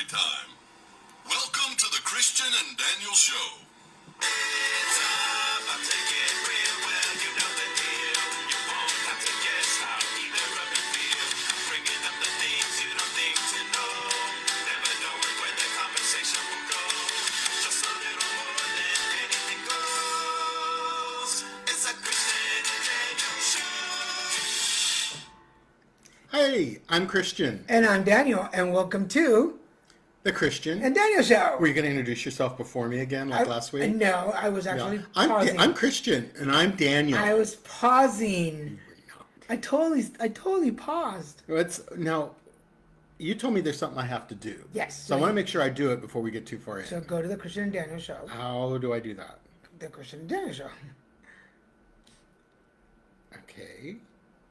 time. Welcome to the Christian and Daniel Show. It's up, I take it real well, you know the deal. You won't have to guess how either of you feel. Bringing up the things you don't think to know. Never knowing where the conversation will go. Just a little more than anything goes. It's a Christian and Daniel Show. Hey, I'm Christian. And I'm Daniel, and welcome to The Christian and Daniel Show. Were you going to introduce yourself before me again, like last week? No, I was actually pausing. I'm Christian, and I'm Daniel. I was pausing. I totally paused. Now, you told me there's something I have to do. Yes. So I want to make sure I do it before we get too far in. So go to the Christian and Daniel Show. How do I do that? The Christian and Daniel Show. Okay.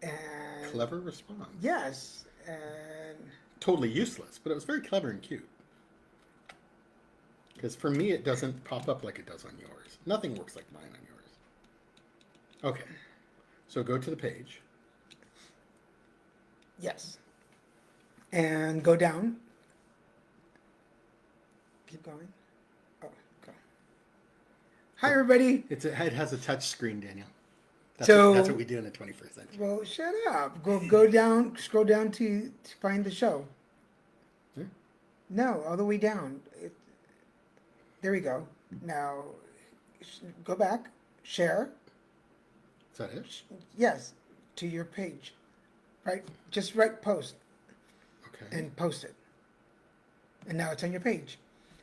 And Clever response. yes, and Totally useless, but it was very clever and cute. Because for me, it doesn't pop up like it does on yours. Nothing works like mine on yours. Okay. So go to the page. yes, and go down. Keep going. Oh, go. Hi, everybody. It has a touch screen, Daniel. That's So- that's what we do in the 21st century. Well, shut up. Go down. Scroll down to find the show. Hmm? No, all the way down. There we go. Now, go back. Share. Is that it? Yes, to your page. Right. Just write post Okay. and post it. And now it's on your page.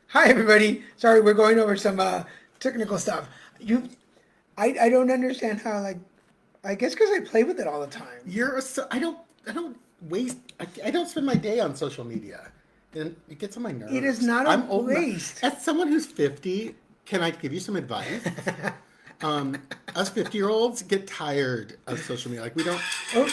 Hi, everybody. Sorry, we're going over some technical stuff. I don't understand how, like, I guess because I play with it all the time. I don't waste. I don't spend my day on social media, and it gets on my nerves. It is not a I'm old enough- waste. As someone who's 50, can I give you some advice? Us 50-year-olds get tired of social media. Like we don't. Oh,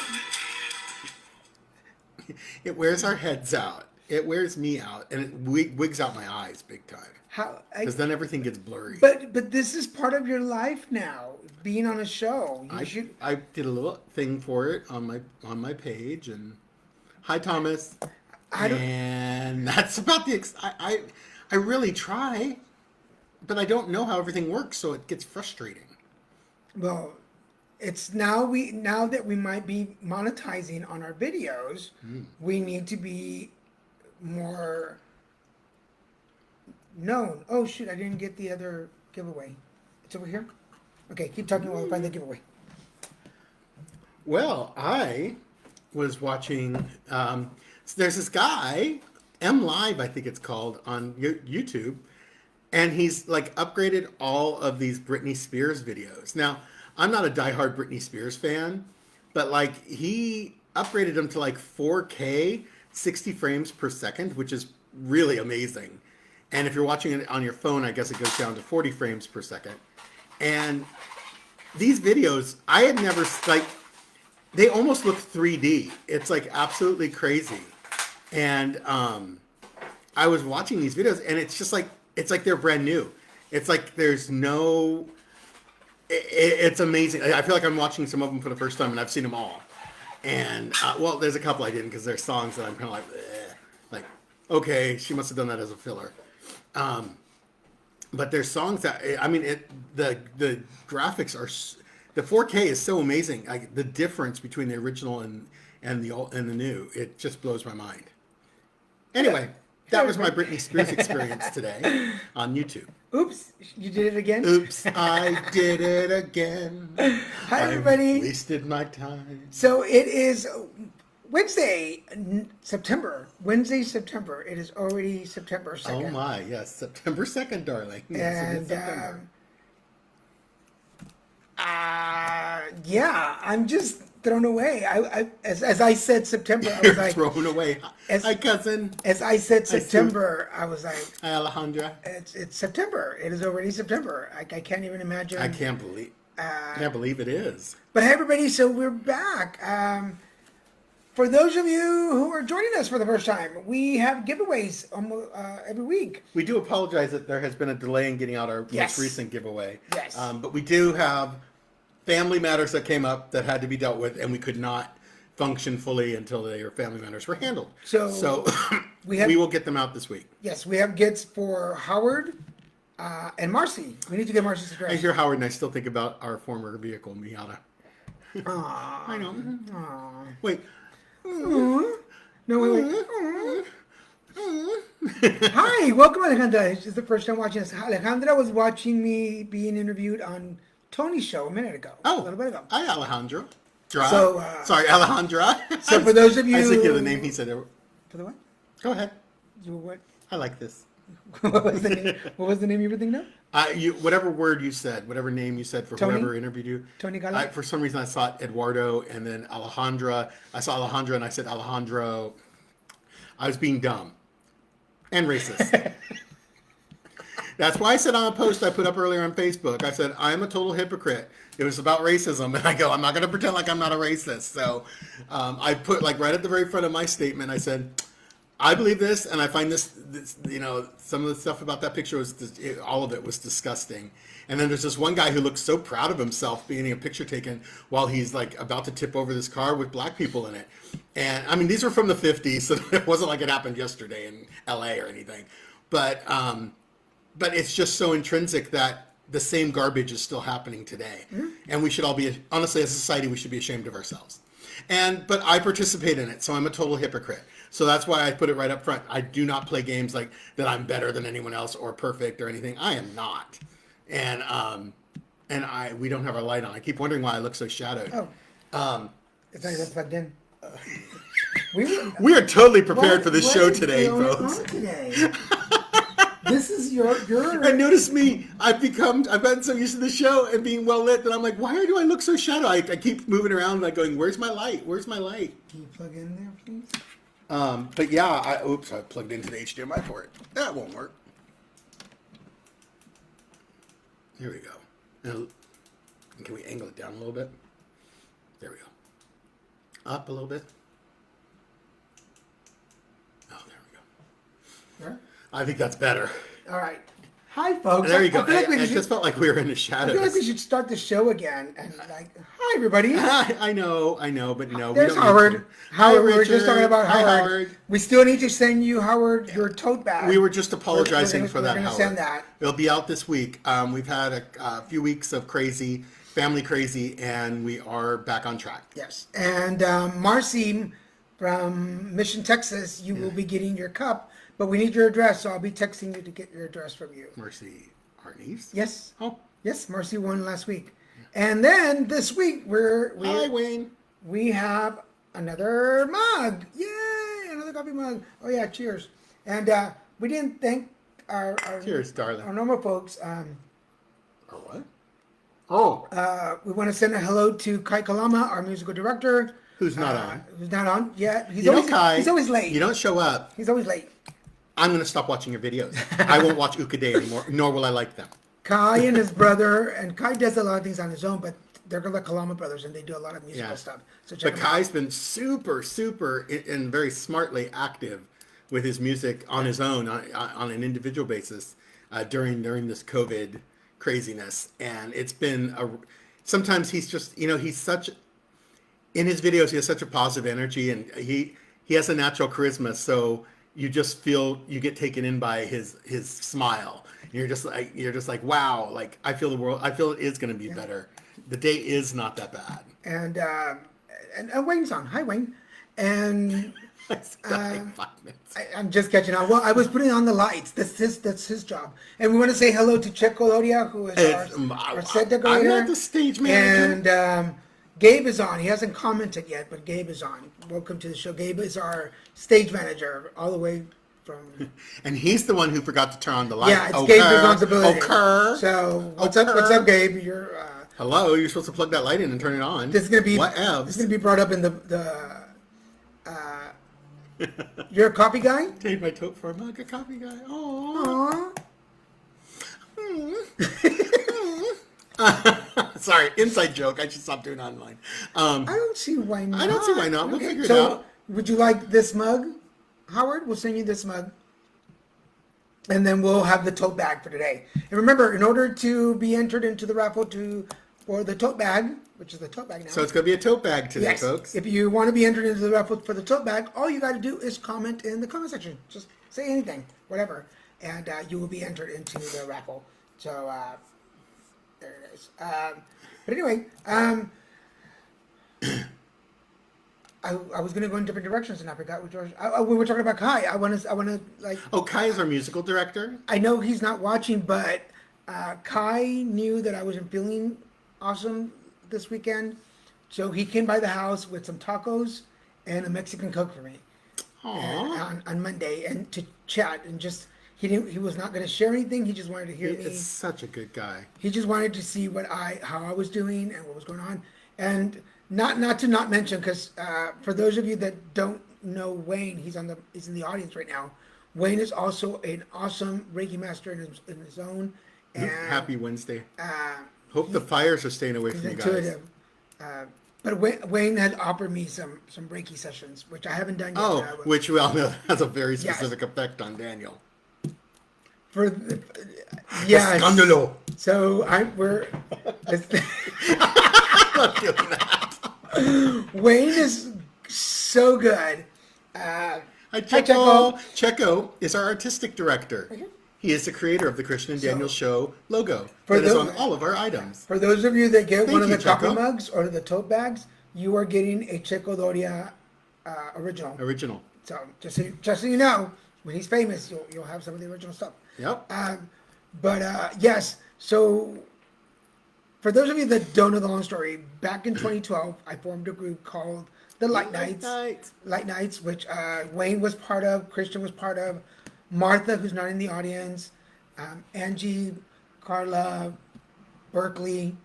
It wears our heads out. It wears me out, and it wigs out my eyes big time. Because then everything gets blurry. But this is part of your life now. Being on a show, I did a little thing for it on my page, and hi Thomas. And that's about I really try, but I don't know how everything works, so it gets frustrating. Well, it's now that we might be monetizing on our videos, we need to be more known. Oh shoot, I didn't get the other giveaway. It's over here. Okay, keep talking while I find the giveaway. Well, I was watching. There's this guy, M Live, I think it's called, on YouTube, and he's like upgraded all of these Britney Spears videos. Now, I'm not a diehard Britney Spears fan, but like he upgraded them to like 4K, 60 frames per second, which is really amazing. And if you're watching it on your phone, I guess it goes down to 40 frames per second. And these videos, I had never, like, they almost look 3D. It's like absolutely crazy. And I was watching these videos, and it's just like, it's like they're brand new. It's like there's no, it's amazing. I feel like I'm watching some of them for the first time, and I've seen them all. And, well, there's a couple I didn't, because there's songs that I'm kind of like, okay, she must have done that as a filler. But there's songs that, I mean, the graphics are, the 4K is so amazing. Like the difference between the original and the new, it just blows my mind. Anyway, that was my Britney Spears experience today on YouTube. Oops, you did it again? Oops, I did it again. Hi, everybody. I wasted my time. So it is Wednesday, September. It is already September 2nd. Oh my, yes, September 2nd, darling. Yes, it is September. Yeah, I'm just thrown away. As I said September, I was like thrown away. Hi, cousin. As I said September, I was like, hi, Alejandra. It's September. It is already September. I can't even imagine. I can't believe it is. But hey, everybody, so we're back. For those of you who are joining us for the first time, we have giveaways almost every week. We do apologize that there has been a delay in getting out our Yes. most recent giveaway. Yes. But we do have family matters that came up that had to be dealt with, and we could not function fully until their family matters were handled. So We will get them out this week. Yes, we have gifts for Howard and Marcy. We need to get Marcy's I address. hear Howard and I still think about our former vehicle, Miata. Aww. I know. Aww. Wait. No, wait. Hi, welcome, Alejandra. This is the first time watching us. Alejandra was watching me being interviewed on Tony's show a minute ago. A little bit ago. Hi, Alejandro. So, Sorry, Alejandra. So for those of you... I was thinking of the name he said. For the what? Go ahead. What? I like this. What was the name? What was the name you were thinking of? Whatever word you said, whatever name you said for Tony? whoever interviewed you. Tony Gala? For some reason, I saw Eduardo and then Alejandra. I saw Alejandra and I said Alejandro. I was being dumb and racist. That's why I said on a post I put up earlier on Facebook, I said, I'm a total hypocrite. It was about racism. And I go, I'm not going to pretend like I'm not a racist. So I put like right at the very front of my statement, I said, I believe this, and I find this, some of the stuff about that picture all of it was disgusting. And then there's this one guy who looks so proud of himself being a picture taken while he's like about to tip over this car with black people in it. And I mean, these were from the 50s, so it wasn't like it happened yesterday in LA or anything. But it's just so intrinsic that the same garbage is still happening today. Mm-hmm. And we should all be, honestly, as a society, we should be ashamed of ourselves. But I participate in it, so I'm a total hypocrite. So that's why I put it right up front. I do not play games like that I'm better than anyone else or perfect or anything. I am not. And we don't have our light on. I keep wondering why I look so shadowed. It's not even plugged in. We are totally prepared for this show today, folks. This is your. And notice me. I've gotten so used to the show and being well lit that I'm like, why do I look so shadow? I keep moving around like going, where's my light? Where's my light? Can you plug in there, please? But yeah, I plugged into the HDMI port. That won't work. Here we go. And can we angle it down a little bit? There we go. Up a little bit. Oh, there we go. There? I think that's better. All right. Hi, folks. There you go. I just felt like we were in the shadows. I feel like we should start the show again. And like, hi, everybody. I know, but no. There's we don't Howard. Howard, We were just talking about Hi, Howard. We still need to send you, Howard, your tote bag. We were just apologizing for that, We're going to send that. It'll be out this week. We've had a few weeks of family crazy, and we are back on track. Yes. And Marcy from Mission, Texas, you will be getting your cup. But we need your address, so I'll be texting you to get your address from you. Mercy, our niece? Yes. Oh. Yes, Marcy won last week. And then this week, Hi, Wayne. We have another mug. Yay! Another coffee mug. Oh, yeah, cheers. And we didn't thank our cheers, darling. Our normal folks. Our what? Oh. We want to send a hello to Kai Kalama, our musical director. Who's not on. Who's not on yet. He's always late. You don't show up. He's always late. I'm going to stop watching your videos. I won't watch Ukaday anymore, nor will I like them. Kai and his brother, and Kai does a lot of things on his own, but they're the Kalama brothers, and they do a lot of musical stuff. So check them out. Kai's been super, and very smartly active with his music on his own, on an individual basis, during this COVID craziness. And it's been sometimes he's just, he's such, in his videos, he has such a positive energy, and he has a natural charisma. So you just feel, you get taken in by his smile. You're just like, wow, like I feel it is going to be better. The day is not that bad. And Wayne's on. Hi, Wayne. And like 5 minutes. I'm just catching on. Well, I was putting on the lights. That's his job. And we want to say hello to Chet Colodia, who is our set decorator. I'm not the stage manager. And Gabe is on. He hasn't commented yet, but Gabe is on. Welcome to the show. Gabe is our stage manager, all the way from. And he's the one who forgot to turn on the light. Yeah, it's Gabe's responsibility. Okay. So what's up, Gabe? You're. Hello. You're supposed to plug that light in and turn it on. This is gonna be. What else? This is gonna be brought up in the. You're a coffee guy. Take my tote for a mug. A coffee guy. Aww. Sorry, inside joke. I should stop doing online. I don't see why not. I don't see why not. We'll figure it so, out. Would you like this mug, Howard? We'll send you this mug. And then we'll have the tote bag for today. And remember, in order to be entered into the raffle for the tote bag, which is the tote bag now. So it's going to be a tote bag today, Yes. folks. If you want to be entered into the raffle for the tote bag, all you got to do is comment in the comment section. Just say anything, whatever, and you will be entered into the raffle. So there it is. But anyway, I was going to go in different directions, and I forgot which direction. We were talking about Kai. I want to like. Oh, Kai is our musical director. I know he's not watching, but Kai knew that I wasn't feeling awesome this weekend, so he came by the house with some tacos and a Mexican Coke for me on Monday, and to chat and just he was not going to share anything. He just wanted to hear me. It's such a good guy. He just wanted to see how I was doing and what was going on, and not to mention, because for those of you that don't know Wayne, he's in the audience right now. Wayne is also an awesome Reiki master in his own. And, Happy Wednesday. Hope the fires are staying away from you guys. Intuitive. But Wayne had offered me some Reiki sessions, which I haven't done yet. Oh, which we all know has a very specific effect on Daniel. Yes. Escándalo. So we're. I'm not feeling that. Wayne is so good. Hi, Checo. Checo is our artistic director. Okay. He is the creator of the Christian and Daniel Show logo For that is those- on all of our items. For those of you that get Thank one of you, the coffee Checo. mugs or the tote bags, you are getting a Checo Doria original. Original. So just so you know, when he's famous, you'll have some of the original stuff. Yep. But yes, so for those of you that don't know the long story, back in 2012, I formed a group called the Light Nights. Light Nights, which Wayne was part of, Christian was part of, Martha, who's not in the audience, Angie, Carla, Berkeley,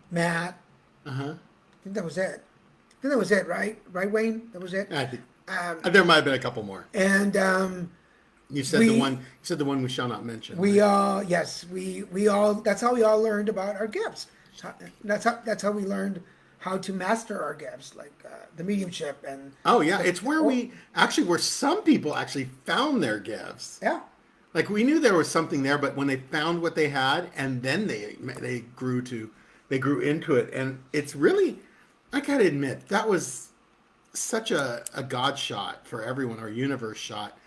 Matt. I think that was it. Right? Right, Wayne? That was it. I think there might have been a couple more. And You said the one. You said the one we shall not mention. we all, yes, we all. That's how we all learned about our gifts. That's how we learned how to master our gifts, like the mediumship and. Oh yeah, it's where where some people actually found their gifts. Yeah. Like we knew there was something there, but when they found what they had, and then they grew into it, and it's really, I gotta admit, that was such a God shot for everyone, our universe shot.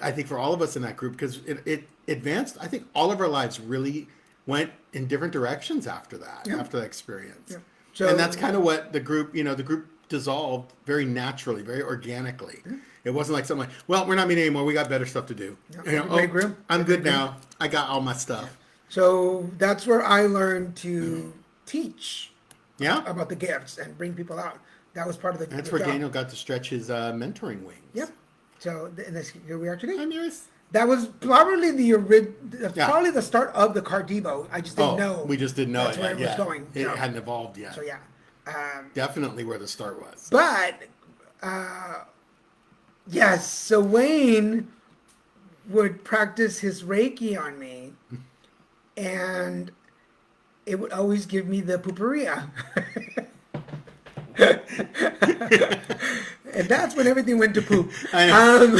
I think for all of us in that group, because it advanced. I think all of our lives really went in different directions after that, after that experience. Yeah. So, and that's kind of what the group dissolved very naturally, very organically. It wasn't like something like, well, we're not meeting anymore. We got better stuff to do. I'm good now. I got all my stuff. So that's where I learned to teach about the gifts and bring people out. That was part of the That's where Daniel got to stretch his mentoring wings. Yep. So here we are today. Hi, Maris. That was probably probably the start of the Cardebo. I just didn't know. We just didn't know that's where it was going. It hadn't evolved yet. So yeah. Definitely where the start was. But yes, so Wayne would practice his Reiki on me, and it would always give me the pooperia. And that's when everything went to poop. I know.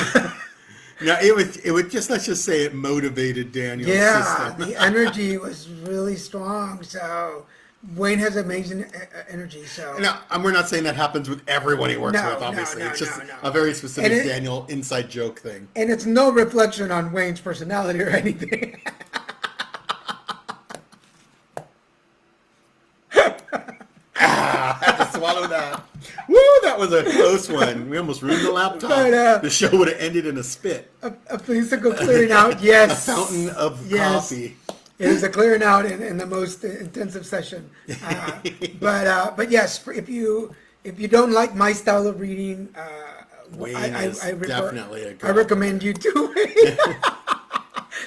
No, it would just, let's just say it motivated Daniel's system. The energy was really strong. So Wayne has amazing energy. So now, we're not saying that happens with everyone he works with, obviously. It's just a very specific Daniel inside joke thing. And it's no reflection on Wayne's personality or anything. I had to swallow that. Woo, that was a close one. We almost ruined the laptop. But, the show would have ended in a spit. A physical clearing out, yes. A fountain of coffee. It was a clearing out in the most intensive session. But yes, if you don't like my style of reading, Wayne is definitely a good. I recommend you to Wayne.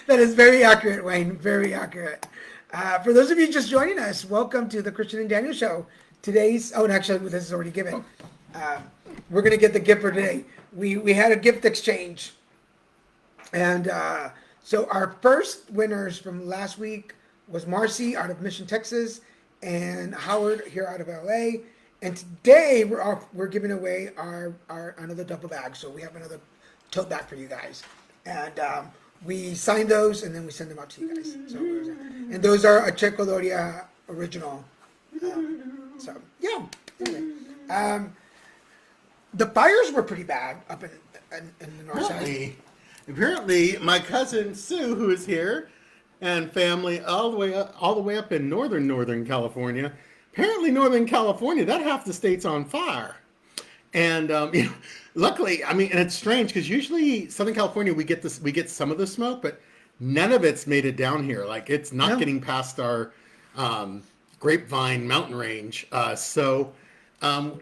That is very accurate, Wayne. Very accurate. For those of you just joining us, welcome to the Christian and Daniel Show. And actually, this is already given. We're going to get the gift for today. We had a gift exchange. And so our first winners from last week was Marcy out of Mission, Texas, and Howard here out of LA. And today we're giving away our another duffel bag. So we have another tote bag for you guys. And we sign those and then we send them out to you guys. And those are a Checo Doria original. So yeah. Anyway. The fires were pretty bad up in the north side. Apparently, my cousin Sue, who is here, and family all the way up in northern California. Apparently, Northern California, that half the state's on fire. And luckily, I mean, and it's strange because usually Southern California we get some of the smoke, but none of it's made it down here. Like it's not getting past our Grapevine mountain range. So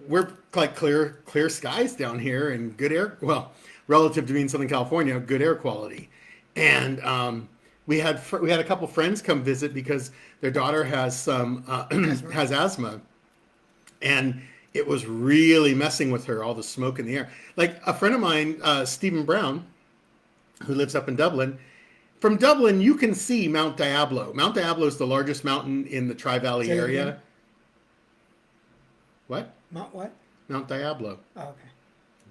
we're like clear skies down here and good air. Well, relative to being Southern California, good air quality. And we had a couple friends come visit because their daughter has some has asthma, and it was really messing with her, all the smoke in the air. Like a friend of mine, Stephen Brown, who lives up in Dublin. From Dublin, you can see Mount Diablo. Mount Diablo is the largest mountain in the Tri-Valley area. Again? What? Mount what? Mount Diablo. Oh, okay.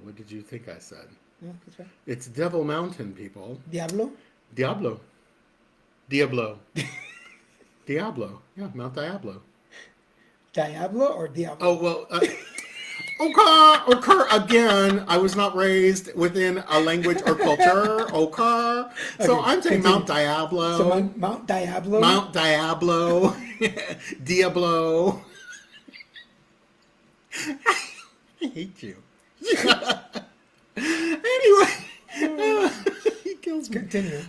What did you think I said? Yeah, that's right. It's Devil Mountain, people. Diablo? Diablo. Diablo. Yeah, Mount Diablo. Diablo or Diablo? Oh, well, okay, again, I was not raised within a language or culture, okay. So I'm saying Mount Diablo. So Mount Diablo? Mount Diablo. Diablo. I hate you. Anyway, he kills me. Continue.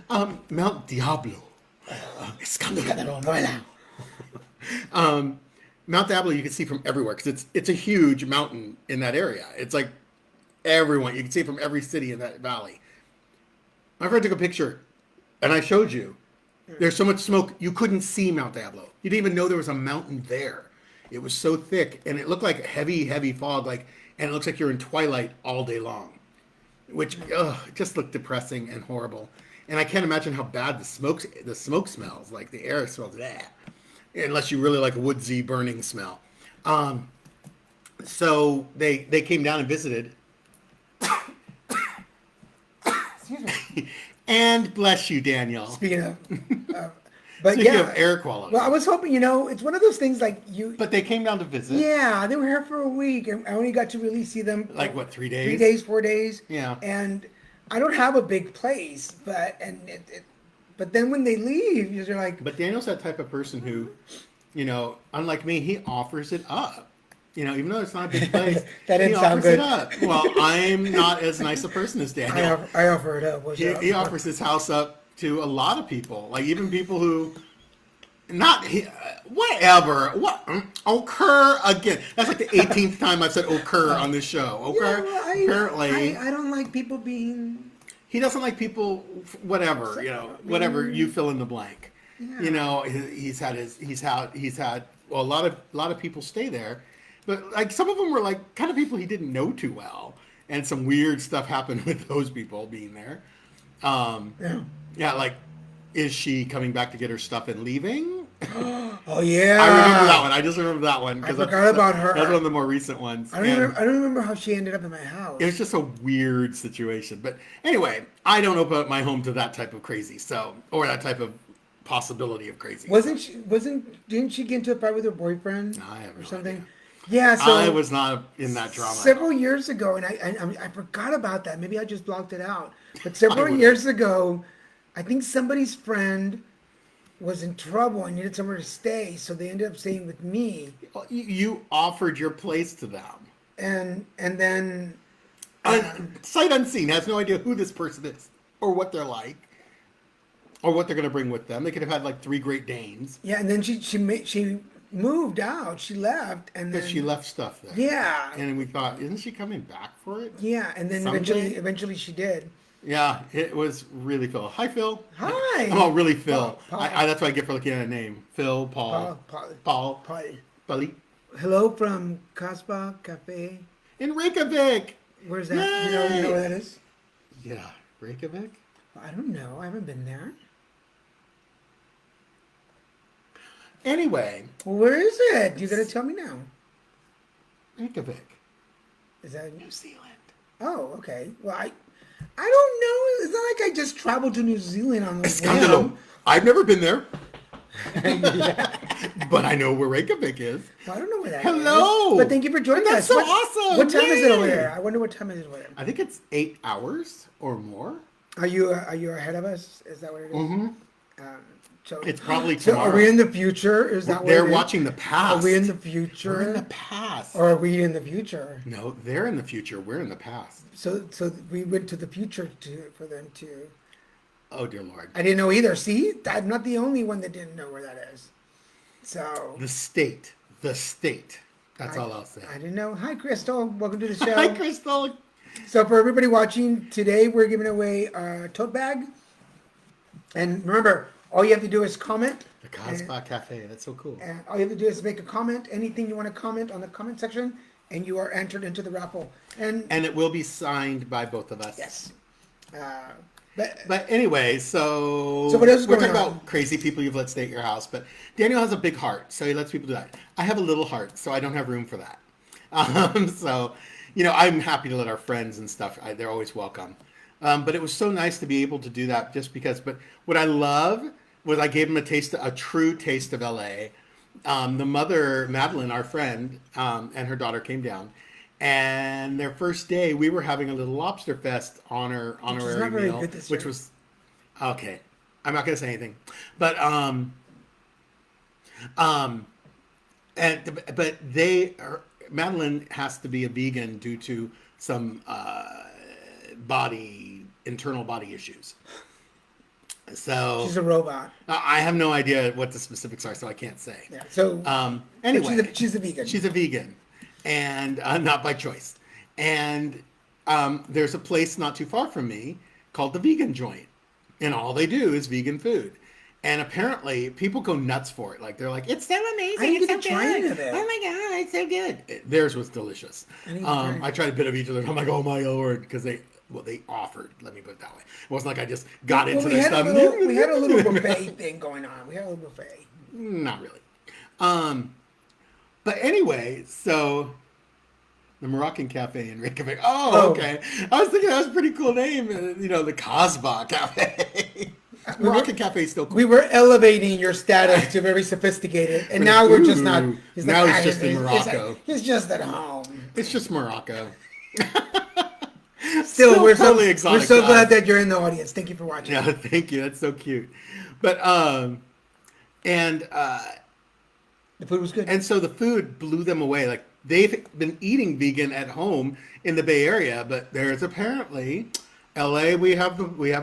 Mount Diablo. Mount Diablo you can see from everywhere because it's a huge mountain in that area. It's like everyone. You can see it from every city in that valley. My friend took a picture, and I showed you. There's so much smoke, you couldn't see Mount Diablo. You didn't even know there was a mountain there. It was so thick, and it looked like heavy fog, and it looks like you're in twilight all day long, which it just looked depressing and horrible. And I can't imagine how bad the smoke smells. Like the air smells that, unless you really like a woodsy burning smell. So they came down and visited. Excuse me. And bless you, Daniel. Speaking of, but Speaking yeah, of air quality. Well, I was hoping, it's one of those things like you. But they came down to visit. Yeah, they were here for a week, and I only got to really see them. Like what, 3 days? 3 days, 4 days. Yeah. And I don't have a big place, but then when they leave, you're like. But Daniel's that type of person who, unlike me, he offers it up. Even though it's not a big place, That didn't he sound offers good. it up. Well, I'm not as nice a person as Daniel. I offer it up. He offers his house up to a lot of people, like even people who, whatever. What? Occur again. That's like the 18th time I've said occur on this show. Okay? Apparently. I don't like people being. He doesn't like people, whatever, whatever you fill in the blank. Yeah. He's had a lot of people stay there. But like some of them were like kind of people he didn't know too well, and some weird stuff happened with those people being there. Yeah, like, is she coming back to get her stuff and leaving? Oh yeah, I remember that one. I just remember that one I forgot about her. That's one of the more recent ones. I don't remember how she ended up in my house. It was just a weird situation. But anyway, I don't open up my home to that type of crazy, or that type of possibility of crazy. Didn't she get into a fight with her boyfriend? I have no or something? idea. Yeah, so I was not in that drama. Several years ago, and I forgot about that. Maybe I just blocked it out. But several years ago, I think somebody's friend was in trouble and needed somewhere to stay, so they ended up staying with me. You offered your place to them, and then sight unseen, has no idea who this person is or what they're like or what they're going to bring with them. They could have had like 3 Great Danes. Yeah, and then she moved out. She left, and then Because she left stuff there. Yeah, and we thought, isn't she coming back for it? Yeah, and then someday? eventually she did. Yeah, it was really Phil. Hi, Phil. Hi. Oh, really, Phil. Paul. That's what I get for looking at a name. Phil, Paul. Paul. Hello from Casbah Cafe. In Reykjavik. Where's that? You know where that is? Yeah, Reykjavik? I don't know. I haven't been there. Anyway. Well, where is it? You gotta tell me now. Reykjavik. Is that New Zealand? Oh, okay. Well, I don't know. It's not like I just traveled to New Zealand on the Escándalo. I've never been there. but I know where Reykjavik is. Well, I don't know where that Hello! is. But thank you for joining That's us. so What- awesome! What time is it over Yay! there? I wonder what time it is over there. I think it's 8 hours or more. Are you ahead of us? Is that what it is? Mm-hmm. So It's probably So tomorrow. are we in the future? Is that what They're it is? watching the past. Are we in the future? We're in the past. Or are we in the future? No, they're in the future. We're in the past. So we went to the future for them to. Oh, dear Lord. I didn't know either. See, I'm not the only one that didn't know where that is. So The state. The state. That's all I'll say. I didn't know. Hi, Crystal. Welcome to the show. Hi, Crystal. So for everybody watching today, we're giving away a tote bag. And remember, all you have to do is comment. The Casbah Cafe. That's so cool. And all you have to do is make a comment, anything you want to comment on the comment section, and you are entered into the raffle. And it will be signed by both of us. yes. But anyway, so what else is we're going talking on? about crazy people you've let stay at your house. But Daniel has a big heart, so he lets people do that. I have a little heart, so I don't have room for that. So, I'm happy to let our friends and stuff. They're always welcome. But it was so nice to be able to do that, just because. But what I love was I gave them a true taste of LA. The mother, Madeline, our friend, and her daughter came down. And their first day, we were having a little lobster fest honorary not very meal, good this which year. was okay. I'm not going to say anything, but Madeline has to be a vegan due to some internal body issues. So She's a robot. I have no idea what the specifics are, so I can't say. Yeah. So Anyway, she's a vegan. She's a vegan, and not by choice. And there's a place not too far from me called the Vegan Joint, and all they do is vegan food. And apparently, people go nuts for it. Like they're like, "It's so amazing! I didn't It's so get to try any good! of it. Oh my god, it's so good!" Theirs was delicious. I tried a bit of each of them. I'm like, "Oh my lord!" Because they offered. Let me put it that way. It wasn't like I just got into their stuff. We had a little buffet thing going on. We had a little buffet. Not really. But anyway, so the Moroccan Cafe in Reykjavik. Oh, okay. I was thinking that was a pretty cool name. The Casbah Cafe. Moroccan Cafe is still cool. We were elevating your status to very sophisticated, and now we're just not. Now it's just in Morocco. He's just at home. It's just Morocco. Still, we're totally so, exotic we're so to glad us. that you're in the audience. Thank you for watching. Yeah, thank you. That's so cute. But The food was good. And so the food blew them away. Like they've been eating vegan at home in the Bay Area, but there's apparently LA. We have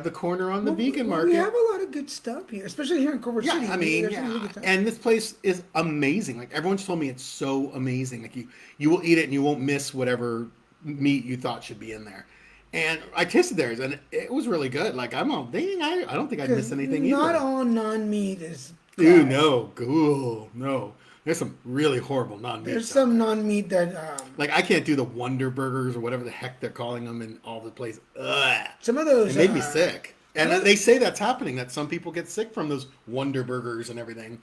the corner on the vegan market. We have a lot of good stuff here, especially here in Culver City. Yeah, I mean, There's some really good stuff. and this place is amazing. Like everyone's told me, it's so amazing. Like you will eat it and you won't miss whatever meat you thought should be in there. And I tasted theirs, and it was really good. Like I don't think I'd miss anything Not either. all non-meat is. Dude, bad. no, cool, no. There's some really horrible non-meat. There's stuff. some non-meat that. Like I can't do the Wonder Burgers or whatever the heck they're calling them in all the places. Ugh. Some of those. It made me sick. And they say that's happening, that some people get sick from those Wonder Burgers and everything.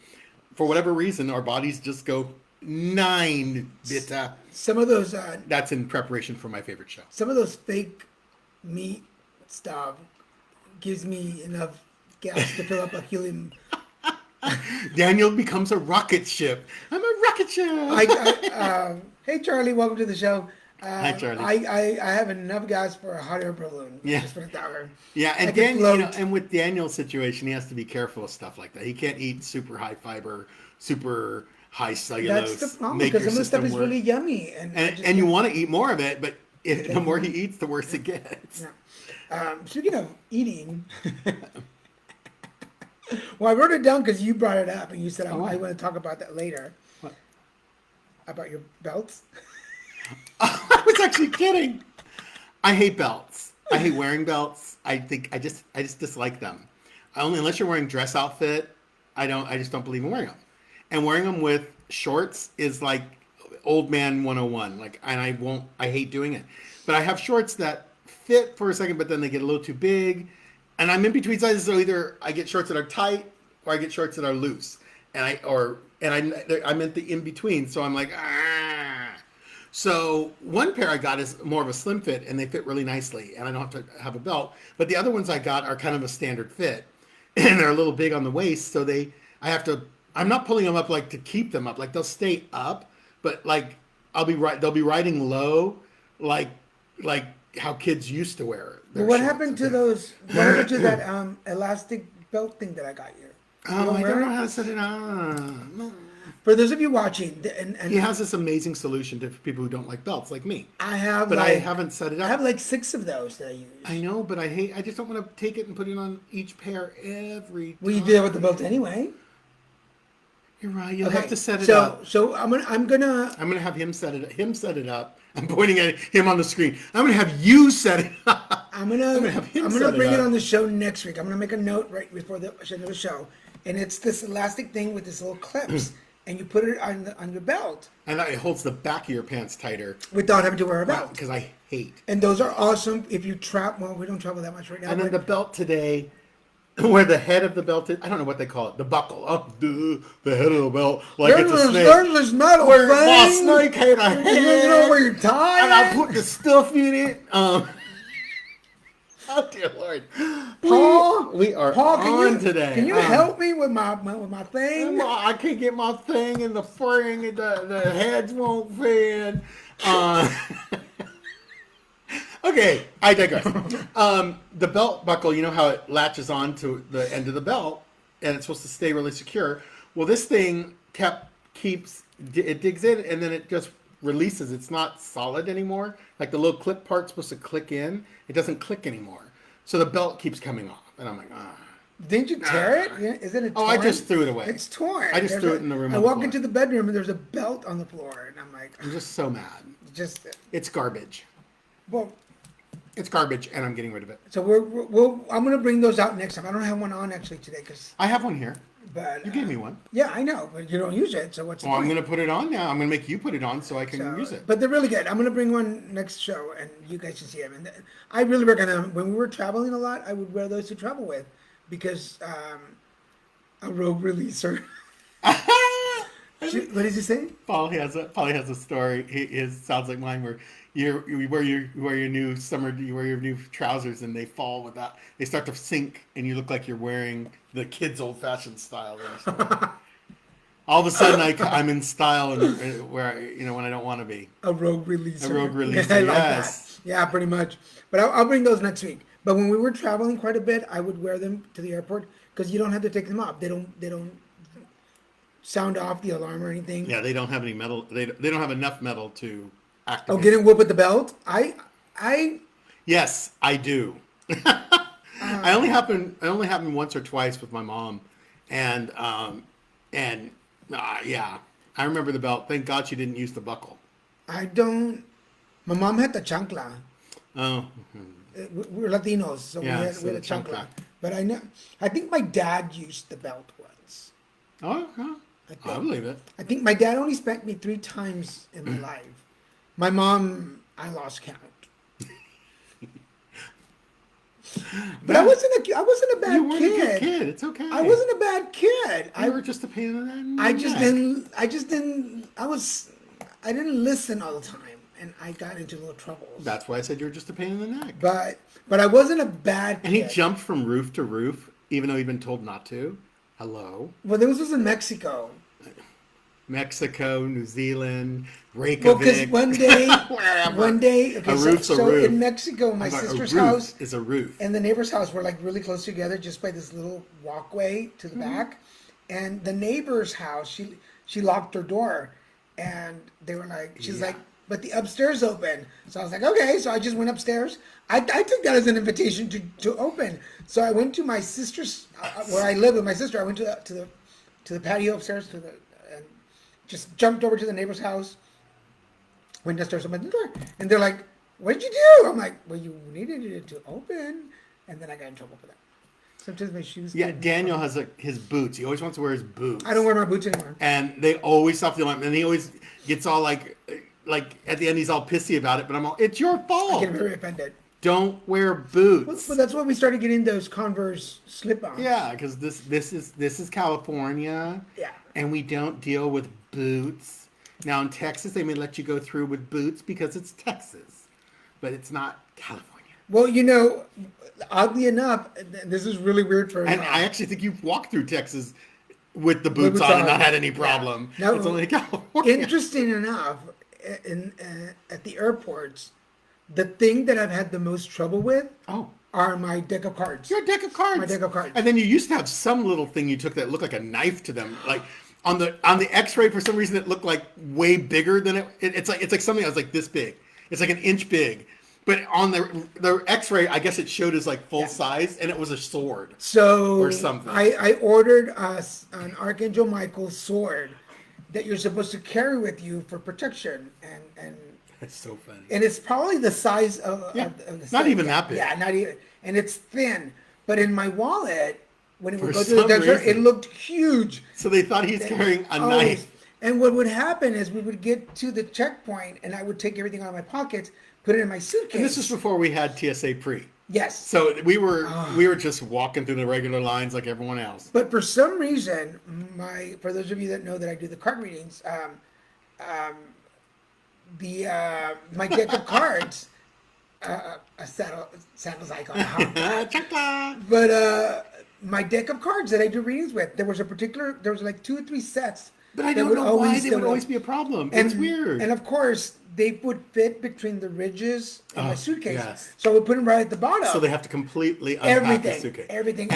For whatever reason, our bodies just go 9 bitter. Some of those. That's in preparation for my favorite show. Some of those fake meat stuff gives me enough gas to fill up a helium. Daniel becomes a rocket ship. I'm a rocket ship. Hey Charlie, welcome to the show. Hi, Charlie. I have enough gas for a hot air balloon. Yeah. Just put it that way. Yeah, I and can float. and with Daniel's situation, he has to be careful of stuff like that. He can't eat super high fiber, super high cellulose. That's the problem, make because your some of the stuff system is work. really yummy, and I just And you want to eat more of it, but the more he eats, the worse it gets. Yeah. Speaking of eating, well, I wrote it down because you brought it up, and you said I want to talk about that later. What? About your belts. I was actually kidding. I hate belts. I hate wearing belts. I just dislike them. Unless you're wearing dress outfit, I just don't believe in wearing them. And wearing them with shorts is like old man 101. Like, and I hate doing it. But I have shorts that fit for a second, but then they get a little too big. And I'm in between sizes, so either I get shorts that are tight or I get shorts that are loose. I'm at the in between, so I'm like, ah. So one pair I got is more of a slim fit, and they fit really nicely, and I don't have to have a belt. But the other ones I got are kind of a standard fit, and they're a little big on the waist, so I have to I'm not pulling them up like to keep them up. Like they'll stay up, but like they'll be riding low, like how kids used to wear their What shorts. happened to those? What happened to that elastic belt thing that I got you? Oh, I don't know how to set it up. For those of you watching, and He has this amazing solution to people who don't like belts, like me. I have, But like, I haven't set it up. I have like 6 of those that I use. I know, but I just don't want to take it and put it on each pair every time. Well, you do that with the belt anyway. You're right. You'll have to set it so, up. So I'm gonna have him set it up. I'm pointing at him on the screen. I'm gonna have you set it up. I'm gonna have him set bring it up. on the show next week. I'm gonna make a note right before the end of the show, and it's this elastic thing with this little clips, and you put it on your belt And it holds the back of your pants tighter. without having to wear a belt. Because I hate. And those are awesome if you travel. Well, we don't travel that much right now. And then but the belt today, where the head of the belt is, I don't know what they call it, the buckle. Oh, the head of the belt, like it's a snake. There's this metal Where thing. my snake had a You know head, where your tie and I is? put the stuff in it. Oh dear Lord, Paul, we are Paul, on today. Can you help me with my thing? I can't get my thing in the spring, and the heads won't fit. Okay, I digress. The belt buckle, you know how it latches on to the end of the belt, and it's supposed to stay really secure. Well, this thing it digs in, and then it just releases. It's not solid anymore. Like the little clip part's supposed to click in. It doesn't click anymore. So the belt keeps coming off. And I'm like, Didn't you tear it? Isn't it torn? Oh, I just threw it away. It's torn. I just threw it in the room I on the walk floor. into the bedroom and there's a belt on the floor, and I'm like, I'm just so mad. It's garbage. Well, It's garbage, and I'm getting rid of it. so I'm gonna bring those out next time. I don't have one on actually today because. I have one here. But You gave me one. Yeah, I know, but you don't use it, so what's the Well, I'm point? going to put it on now. I'm going to make you put it on so I can use it. But they're really good. I'm gonna bring one next show, and you guys should see them. And I really recommend them. When we were traveling a lot, I would wear those to travel with, because a rogue releaser. What did you say? Paul has a story. His sounds like mine, where you wear your new trousers and they fall without. They start to sink, and you look like you're wearing the kids' old-fashioned style. All of a sudden, I'm in style, and where when I don't want to be. A rogue releaser. A rogue releaser. I like Yes. that. Yeah, pretty much. But I'll bring those next week. But when we were traveling quite a bit, I would wear them to the airport because you don't have to take them off. They don't sound off the alarm or anything. Yeah, they don't have any metal. They don't have enough metal to activate. Oh, getting whooped with the belt? Yes, I do. I only happened once or twice with my mom, and yeah, I remember the belt. Thank God she didn't use the buckle. I don't. My mom had the chancla. Oh, We're Latinos, so Yeah, we had so a the chancla. chancla. But I think my dad used the belt once. oh, I believe it. I think my dad only spanked me 3 times in my life. My mom, I lost count. But I wasn't a bad You weren't kid. a good kid. It's okay. I wasn't a bad kid. You were just a pain in the neck. I didn't listen all the time, and I got into little troubles. That's why I said you were just a pain in the neck. But I wasn't a bad kid. And he jumped from roof to roof, even though he'd been told not to. Hello. Well, this was in Mexico. Mexico, New Zealand, Well, Reykjavik. because one day, okay, A roof's a so roof. in Mexico, my But sister's a roof house is a roof. and the neighbor's house were like really close together, just by this little walkway to Mm-hmm. the back. And the neighbor's house, she locked her door, and they were like, she's Yeah. like, but the upstairs open. So I was like, okay. So I just went upstairs. I took that as an invitation to open. So I went to my sister's, where I live with my sister. I went to the patio upstairs and just jumped over to the neighbor's house. Went downstairs, opened the door, and they're like, "What did you do?" I'm like, "Well, you needed it to open," and then I got in trouble for that. Sometimes my shoes. Yeah, Daniel has his boots. He always wants to wear his boots. I don't wear my boots anymore. And they always stop the alarm. And he always gets all like at the end he's all pissy about it. But I'm all, it's your I fault. get very offended. Don't wear boots. But that's why we started getting those Converse slip-ons. Yeah, because this is California. Yeah. And we don't deal with boots. Now in Texas they may let you go through with boots because it's Texas, but it's not California. Well, oddly enough, this is really weird for. And I actually think you've walked through Texas with the boots on and not had any problem. Yeah. Now, it's only in California. Interesting enough, at the airports, the thing that I've had the most trouble with are my deck of cards. Your deck of cards. My deck of cards. And then you used to have some little thing you took that looked like a knife to them. Like on the X-ray, for some reason, it looked like way bigger than it's like something that was like this big. It's like an inch big. But on the X-ray, I guess it showed as like full size, and it was a sword. So or something. I ordered an Archangel Michael sword that you're supposed to carry with you for protection, and that's so funny. And it's probably the size of the not even that big. Yeah, not even, and it's thin. But in my wallet, when it would For go through the desert, it looked huge. So they thought he's carrying a knife. And what would happen is we would get to the checkpoint, and I would take everything out of my pockets, put it in my suitcase. And this is before we had TSA pre. Yes. So we were just walking through the regular lines like everyone else. But for some reason, for those of you that know that I do the card readings, my deck of cards, a sandals icon. But my deck of cards that I do readings with, there was like 2 or 3 sets. But I don't know why they would always be a problem. It's weird. And of course, they would fit between the ridges in my suitcase. Yes. So I would put them right at the bottom. So they have to completely unpack the suitcase. Everything.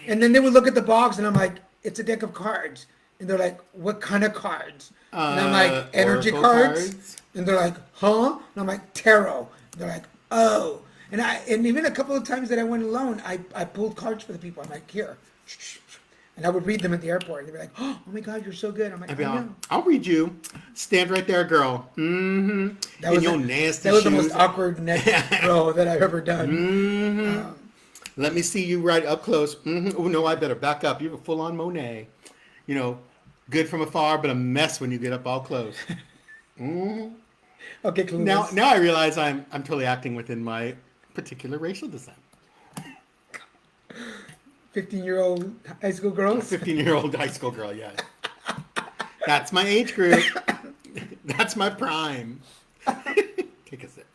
And then they would look at the box, and I'm like, it's a deck of cards. And they're like, what kind of cards? And I'm like, energy cards. And they're like, huh? And I'm like, tarot. And they're like, oh. And even a couple of times that I went alone, I pulled cards for the people. I'm like, here. And I would read them at the airport. And they'd be like, oh my God, you're so good. I'm like, I know. I'll read you. Stand right there, girl. Mm-hmm. That was nasty That was shoes. the most awkward neck throw that I've ever done. Mm-hmm. Let me see you right up close. Mm-hmm. Oh, no, I better back up. You have a full-on Monet. Good from afar, but a mess when you get up all close. Mm-hmm. Okay, clueless. Now I realize I'm totally acting within my particular racial descent. 15-year-old high school girls? 15-year-old high school girl, yeah. That's my age group. That's my prime. Take a sip.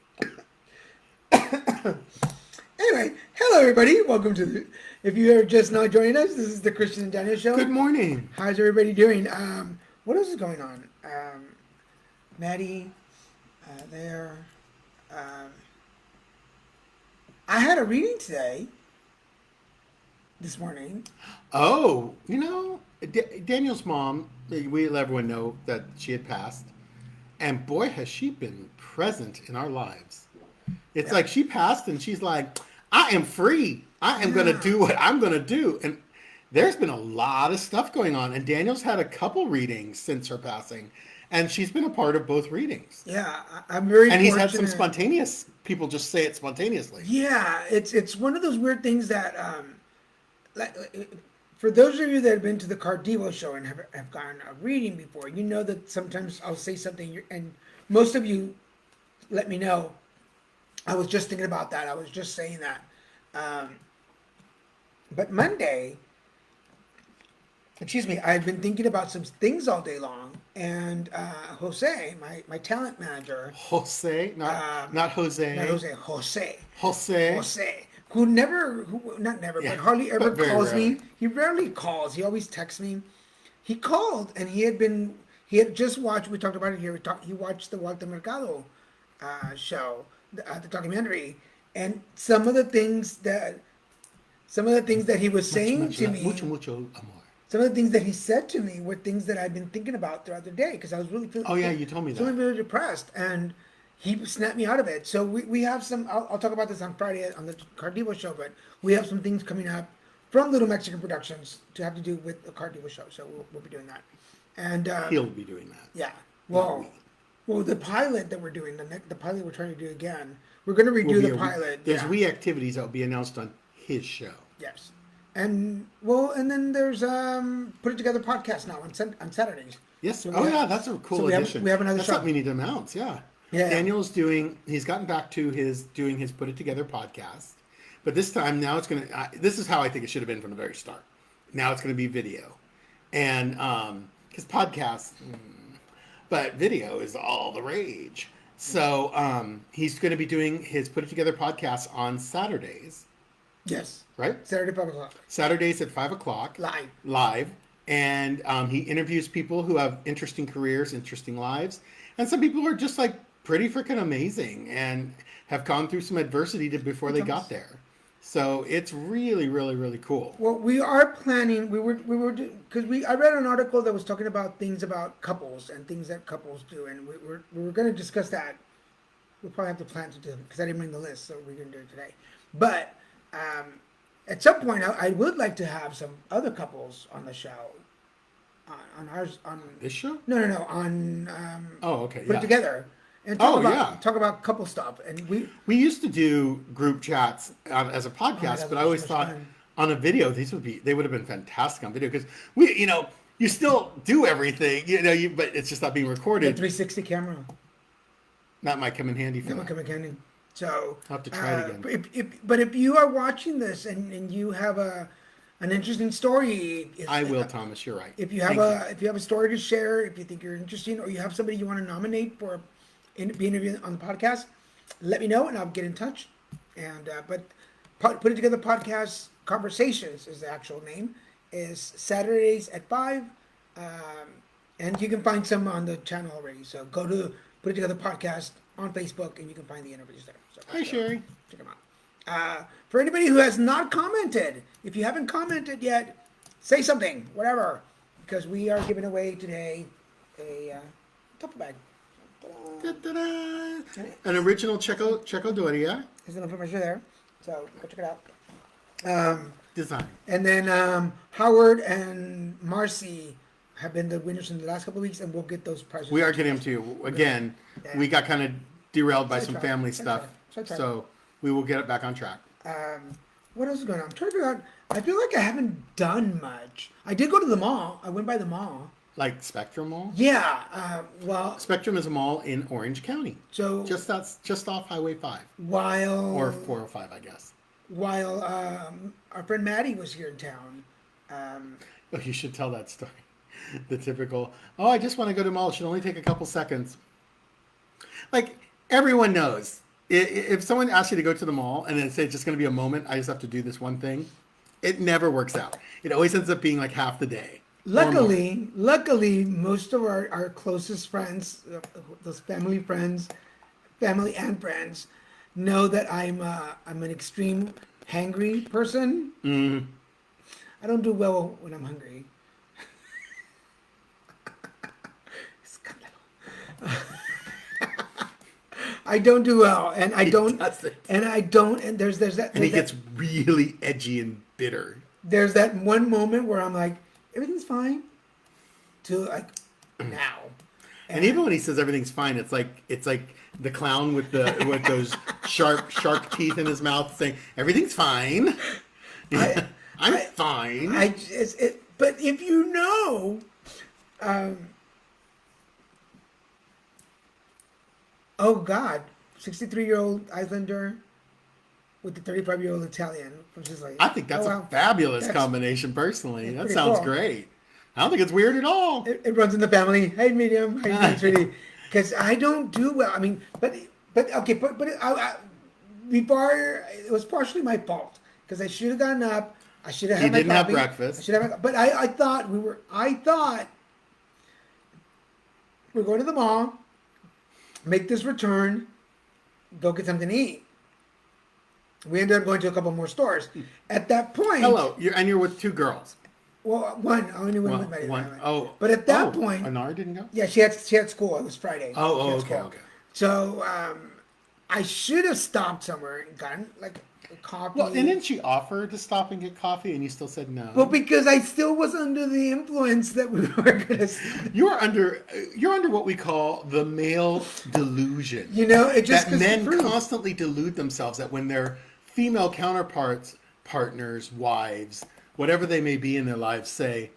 Anyway, hello everybody. Welcome to if you are just now joining us, this is the Christian and Daniel Show. Good morning. How's everybody doing? What else is going on? Maddie, there. I had a reading today. This morning. Oh, Daniel's mom, we let everyone know that she had passed. And boy, has she been present in our lives. It's like she passed and she's like, I am free. I am going to do what I'm going to do. And there's been a lot of stuff going on. And Daniel's had a couple readings since her passing. And she's been a part of both readings. Yeah, I'm very And he's fortunate. had some spontaneous, people just say it spontaneously. Yeah, it's one of those weird things that... for those of you that have been to the Cardivo show and have gotten a reading before, you know that sometimes I'll say something and most of you let me know. I was just thinking about that. I was just saying that. But Monday, I've been thinking about some things all day long. And Jose, my talent manager. Jose? Not Jose. Not Jose. Jose. Jose. Jose. Who but hardly ever calls me. He rarely calls. He always texts me. He called and he had just watched, we talked about it here, he watched the Walter Mercado show, the documentary, and some of the things that he was saying to me, mucho amor. some of the things that he said to me were things that I've been thinking about throughout the day because I was really feeling, you told me that. Feeling really depressed, and he snapped me out of it. So we have some, I'll talk about this on Friday on the Cardivo show, but we have some things coming up from Lilmesican Productions to have to do with the Cardivo show. So we'll be doing that. And he'll be doing that. Yeah. Well, the pilot that we're doing, the pilot we're trying to do again, we're going to redo the pilot. There's wee activities that will be announced on his show. Yes. And then there's Put It Together podcast now on Saturdays. Yes. So that's a cool addition. We have another That's show. something we need to announce. Yeah. Yeah. He's gotten back to doing his Put It Together podcast. But this time, now it's going to, this is how I think it should have been from the very start. Now it's going to be video. And, because podcasts, but video is all the rage. So, he's going to be doing his Put It Together podcast on Saturdays. Yes. Right? Saturday, 5 o'clock. Saturdays at 5 o'clock. Live. and he interviews people who have interesting careers, interesting lives, and some people are just like pretty freaking amazing and have gone through some adversity before they got there. So it's really, really, really cool. Well, we are planning. Because I read an article that was talking about things about couples and things that couples do, and we were going to discuss that. We'll probably have to plan to do it because I didn't bring the list, so we're going to do it today. But at some point, I would like to have some other couples on the show. On ours, on This show? No, on Oh, okay. Put Yeah. It Together and talk about couple stuff. And we used to do group chats as a podcast, that but I was always so much thought fun. on a video they would have been fantastic on video because you still do everything, but it's just not being the recorded. 360 camera. That might come in handy for That that. would come again. So I'll have to try it again. But if you are watching this and you have an interesting story, I will, Thomas. You're right. If you have if you have a story to share, if you think you're interesting, or you have somebody you want to nominate for be interviewed on the podcast, let me know and I'll get in touch. And but Put It Together Podcast Conversations is the actual name. Is Saturdays at 5, and you can find some on the channel already. So go to Put It Together Podcast on Facebook, and you can find the interviews there. So Hi, Sherry. check them out. For anybody who has not commented, if you haven't commented yet, say something, whatever, because we are giving away today a duffel bag. Da-da-da. An original Checo Doria There's an information there, so go check it out. design. And then Howard and Marcy have been the winners in the last couple of weeks, and we'll get those prizes. We are getting them to you. Again, Yeah. we got kind of derailed by some Sidetrack. family Sidetrack. stuff, Sidetrack. so we will get it back on track. What else is going on? I'm trying to figure out. I feel like I haven't done much. I did go to the mall. I went by the mall. Like Spectrum Mall. Yeah. Well, Spectrum is a mall in Orange County. so Just off Highway 5 while or 405, I guess. while our friend Maddie was here in town, Oh, you should tell that story. The typical, oh, I just want to go to the mall. It should only take a couple seconds. Like, everyone knows. If someone asks you to go to the mall and then say it's just going to be a moment, I just have to do this one thing, it never works out. It always ends up being like half the day. luckily, most of our closest friends, those family and friends, know that I'm an extreme hangry person. Mm. I don't do well when I'm hungry. I don't do well, and I don't, doesn't. and there's that. And he there's gets really edgy and bitter. there's that one moment where I'm like, everything's fine, to like now. And even when he says everything's fine, it's like the clown with those sharp teeth in his mouth saying everything's fine. I'm fine. But if you know, oh God, 63-year-old Islander with the 35-year-old Italian from Sicily. I think that's a fabulous combination. Personally, that pretty sounds cool. great. I don't think it's weird at all. It runs in the family. Hey, medium. How you doing, sweetie? Because I don't do well. I mean, but okay, before it was partially my fault because I should have gotten up. I should have had You my didn't have coffee. breakfast. I should have. But I thought we're going to the mall, make this return, go get something to eat. We ended up going to a couple more stores. At that point, Hello, you're with two girls. well, one. I only went with my One. Oh, but at that point, Anara didn't go. yeah, she had school. It was Friday. Oh, She had okay, school. okay. So I should have stopped somewhere and gotten like a coffee. Well, and didn't she offer to stop and get coffee, and you still said no? Well, because I still was under the influence that we were gonna. You're under what we call the male delusion. You know, it just that men true. constantly delude themselves that when their female counterparts, partners, wives, whatever they may be in their lives, say,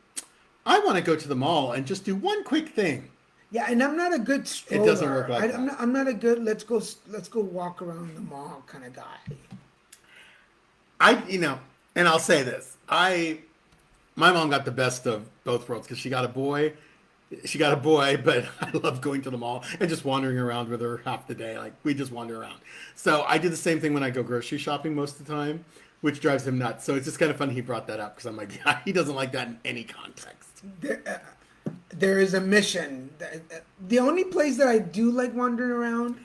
"I want to go to the mall and just do one quick thing." Yeah, and I'm not a good stroller. It doesn't work like that. I'm not a good let's go walk around the mall kind of guy. And I'll say this: my mom got the best of both worlds because she got a boy, but I love going to the mall and just wandering around with her half the day. Like we just wander around. So I do the same thing when I go grocery shopping most of the time. which drives him nuts. So it's just kind of funny he brought that up because I'm like, yeah, he doesn't like that in any context. There is a mission. The only place that I do like wandering around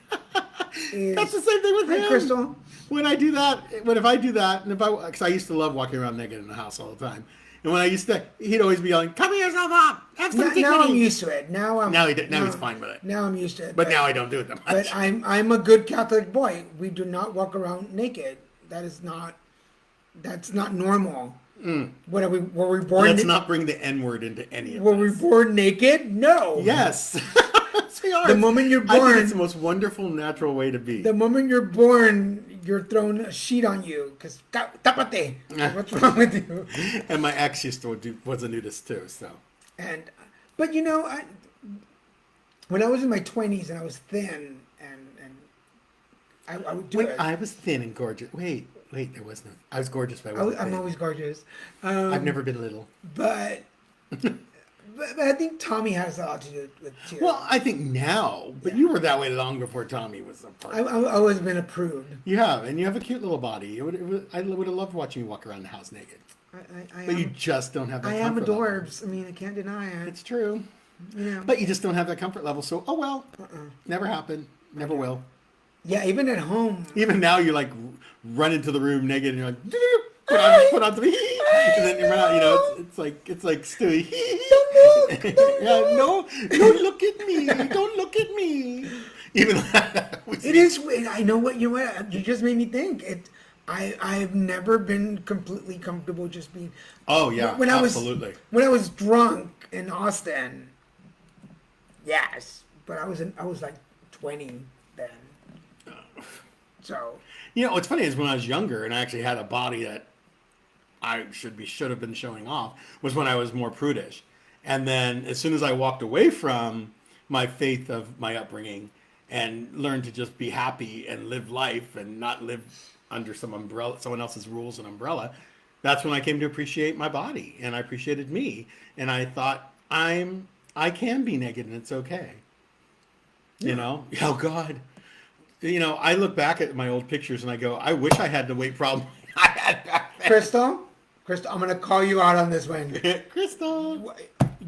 is... That's the same thing with Hey, him. Crystal. When I do that, if I do that, and because I used to love walking around naked in the house all the time, and when I used to, he'd always be yelling, "Cover yourself up! Have some dignity!" Now I'm used to it. Now he's fine with it. Now I'm used to it. But now I don't do it that much. But I'm a good Catholic boy. We do not walk around naked. That's not normal. Were we born? Let's not bring the N word into any of Were this. we born naked? No. Yes. Yes, we are. The moment you're I born, think it's the most wonderful, natural way to be. the moment you're born, you're thrown a sheet on you because tapate. What's wrong with you? And my ex was a nudist too. So. But when I was in my 20s and I was thin and I would do it. I was thin and gorgeous. Wait, there was no. I was gorgeous, but I wasn't I'm thin. always gorgeous. I've never been little. But I think Tommy has a lot to do with it too. Well, I think now, but you were that way long before Tommy was a part. I've always been a prude. You have, and you have a cute little body. I would have loved watching you walk around the house naked. But you just don't have that I am comfort level. adorbs. I mean, I can't deny it. It's true. Yeah. But you just don't have that comfort level. So, oh well. Never happened. Never will. Yeah, even at home. Even now, you like run into the room naked and you're like, put on the and then you run out. You know, it's like Stewie. Don't look at me. Don't look at me. Even that. It is. I know what you just made me think. I've never been completely comfortable just being. Oh yeah, absolutely. When I was drunk in Austin, yes, but I was like 20 then. So. You know, what's funny is when I was younger and I actually had a body that I should have been showing off was when I was more prudish. And then as soon as I walked away from my faith of my upbringing and learned to just be happy and live life and not live under someone else's rules and umbrella, that's when I came to appreciate my body and I appreciated me. And I thought I can be naked and it's okay. You know? Oh God. You know, I look back at my old pictures and I go, I wish I had the weight problem I had back then. Crystal, I'm going to call you out on this one. Crystal.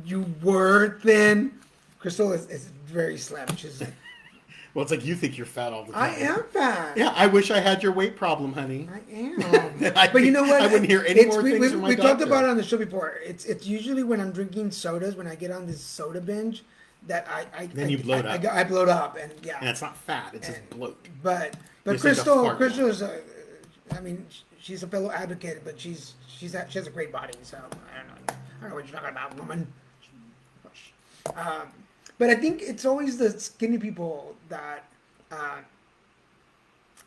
You were thin. Crystal is very slim. She's like, well, it's like you think you're fat all the time. I am fat. Yeah, I wish I had your weight problem, honey. I am. But you know what? I wouldn't hear any more things from my we doctor. talked about it on the show before. It's usually when I'm drinking sodas, when I get on this soda binge, that you bloat up. I bloat up, and yeah. And it's not fat; it's just bloat. But Just like a Crystal fart. is I mean, she's a fellow advocate, but she has a great body. So I don't know what you're talking about, woman. But I think it's always the skinny people that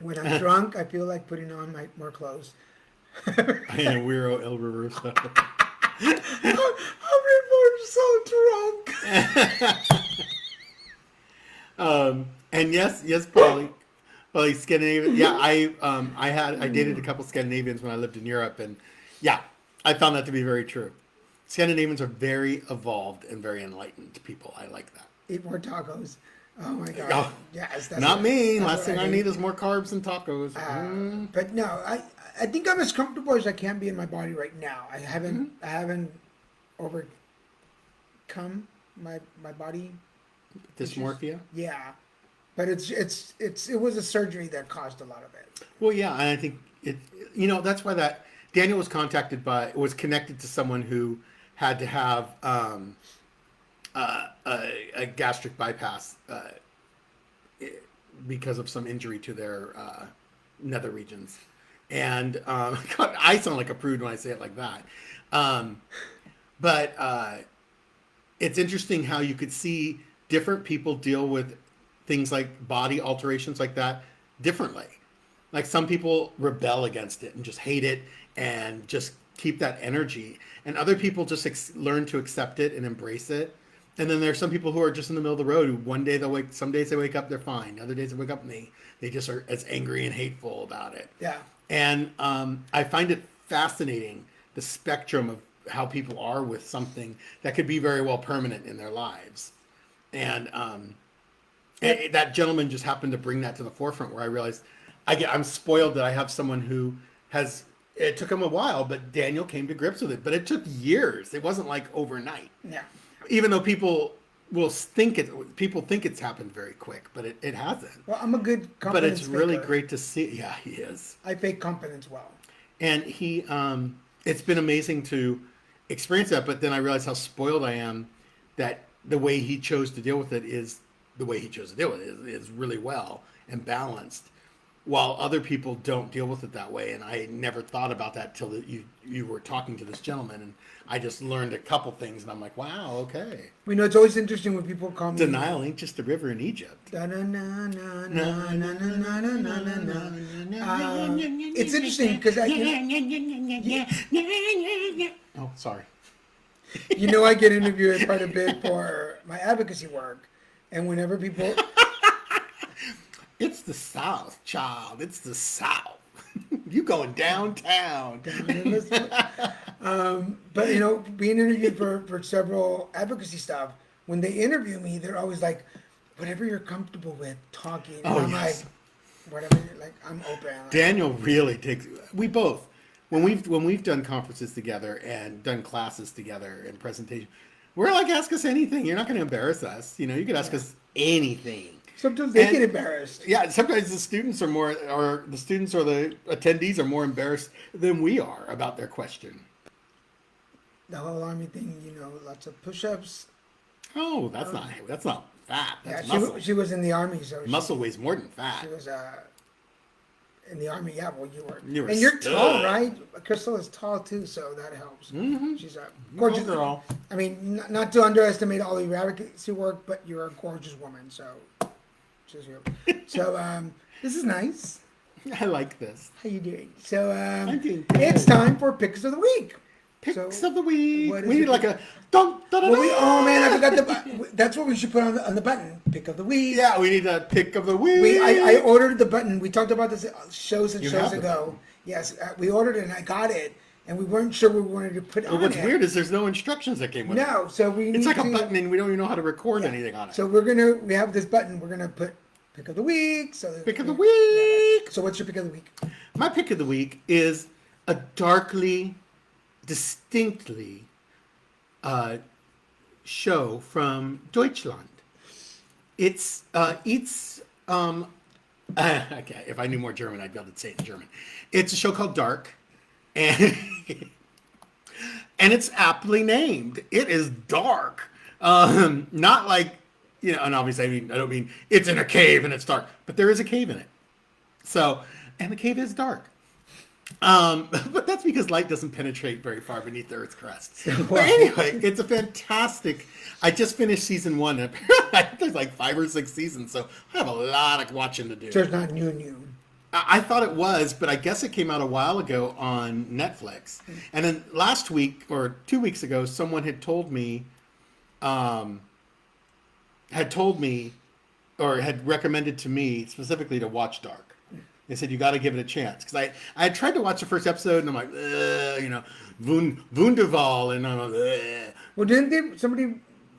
when I'm drunk, I feel like putting on more clothes. I am a weirdo, El Reverso. I'm so drunk. And yes, Polly, Scandinavian. Yeah, I dated a couple Scandinavians when I lived in Europe, and yeah, I found that to be very true. Scandinavians are very evolved and very enlightened people. I like that. Eat more tacos. Oh my god. Oh, yes. not me. Last thing I need is more carbs and tacos. But no, I think I'm as comfortable as I can be in my body right now. I haven't overcome my body Dysmorphia. Yeah, but it was a surgery that caused a lot of it. Well, yeah, and I think it. You know, that's why that Daniel was connected to someone who had to have a gastric bypass because of some injury to their nether regions. And God, I sound like a prude when I say it like that. But it's interesting how you could see different people deal with things like body alterations like that differently. Like some people rebel against it and just hate it and just keep that energy. And other people just learn to accept it and embrace it. And then there's some people who are just in the middle of the road who some days they wake up, they're fine. Other days they wake up and they just are as angry and hateful about it. Yeah. And I find it fascinating, the spectrum of how people are with something that could be very well permanent in their lives. And that gentleman just happened to bring that to the forefront where I realized I'm spoiled that I have someone who has it took him a while, but Daniel came to grips with it. But it took years. It wasn't like overnight. Yeah. Even though people think it's happened very quick, but it hasn't. Well, I'm a good confidence But it's really faker. great to see. Yeah, he is. I fake confidence well. And he, it's been amazing to experience that. But then I realized how spoiled I am that the way he chose to deal with it is the way he chose to deal with it is really well and balanced, while other people don't deal with it that way. And I never thought about that till you were talking to this gentleman, and I just learned a couple things, and I'm like, wow, okay. We know it's always interesting when people call me. Denial ain't just a river in Egypt. It's interesting because Oh, sorry. you know I get interviewed quite a bit for my advocacy work, and whenever people It's the South, child. It's the South. You going downtown. but you know, being interviewed for several advocacy stuff, when they interview me, they're always like, whatever you're comfortable with talking. And I'm yes. like, whatever, like I'm open. Like, Daniel really takes. We both, when we've done conferences together and done classes together and presentation, we're like, ask us anything. You're not going to embarrass us. You know, you could ask us anything. sometimes they get embarrassed. Yeah, sometimes the students or the attendees are more embarrassed than we are about their question. The whole army thing, you know, lots of push-ups. Oh, that's not fat. That's Yeah, muscle. she was in the army, so Muscle weighs more than fat. she was in the army. Yeah, well, you were. You were and you're stud. tall, right? Crystal is tall too, so that helps. Mm-hmm. She's a gorgeous girl. I mean, not to underestimate all your advocacy work, but you're a gorgeous woman. So, she's you. So, this is nice. I like this. How you doing? So, I'm doing good. it's time for picks of the week. Picks So, of the week. what is We need it? like a dun, dun, dun, Well, oh man, I dun. forgot that's what we should put on the button. Pick of the week. Yeah, we need a pick of the week. I ordered the button. We talked about this shows and You shows have the ago. button. Yes, we ordered it and I got it, and we weren't sure we wanted to put But on what's it. weird is there's no instructions that came with it. No, so we need It's like to, a button and we don't even know how to record anything on it. So we have this button. We're gonna put pick of the week. So Pick of the week. So what's your pick of the week? My pick of the week is a darkly, distinctly show from Deutschland. It's okay, if I knew more German, I'd be able to say it in German. It's a show called Dark, and and it's aptly named. It is dark. Not like, you know, and obviously I don't mean it's in a cave and it's dark, but there is a cave in it. So, and the cave is dark. But that's because light doesn't penetrate very far beneath the Earth's crust. But anyway, it's a fantastic. I just finished season 1, and apparently there's like 5 or 6 seasons, so I have a lot of watching to do. So it's not new. I thought it was, but I guess it came out a while ago on Netflix. And then last week or 2 weeks ago, someone had told me, or had recommended to me specifically to watch Dark. They said, you got to give it a chance. Because I had tried to watch the first episode, and I'm like, you know, Wunderwall, and I'm like, Well, didn't somebody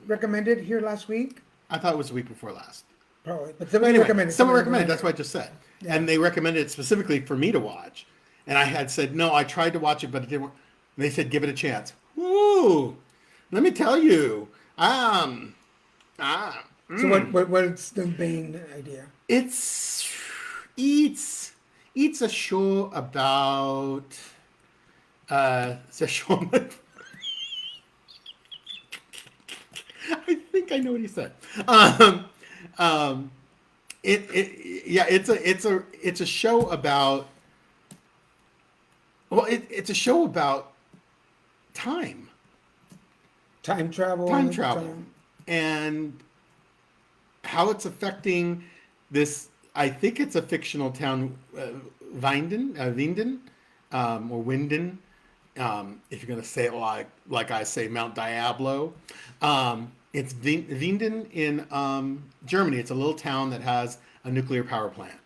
recommend it here last week? I thought it was the week before last. Probably, but somebody Anyway, recommended. someone recommended. That's what I just said. Yeah. And they recommended it specifically for me to watch. And I had said, no, I tried to watch it, but it didn't work. And they said, give it a chance. Woo! Let me tell you. So what's the main idea? It's a show about it's a show. I think I know what he said. It's a show about. Well, it's a show about time. Time travel. And how it's affecting this. I think it's a fictional town, Winden, or Winden, if you're going to say it like I say Mount Diablo. It's Winden in Germany. It's a little town that has a nuclear power plant.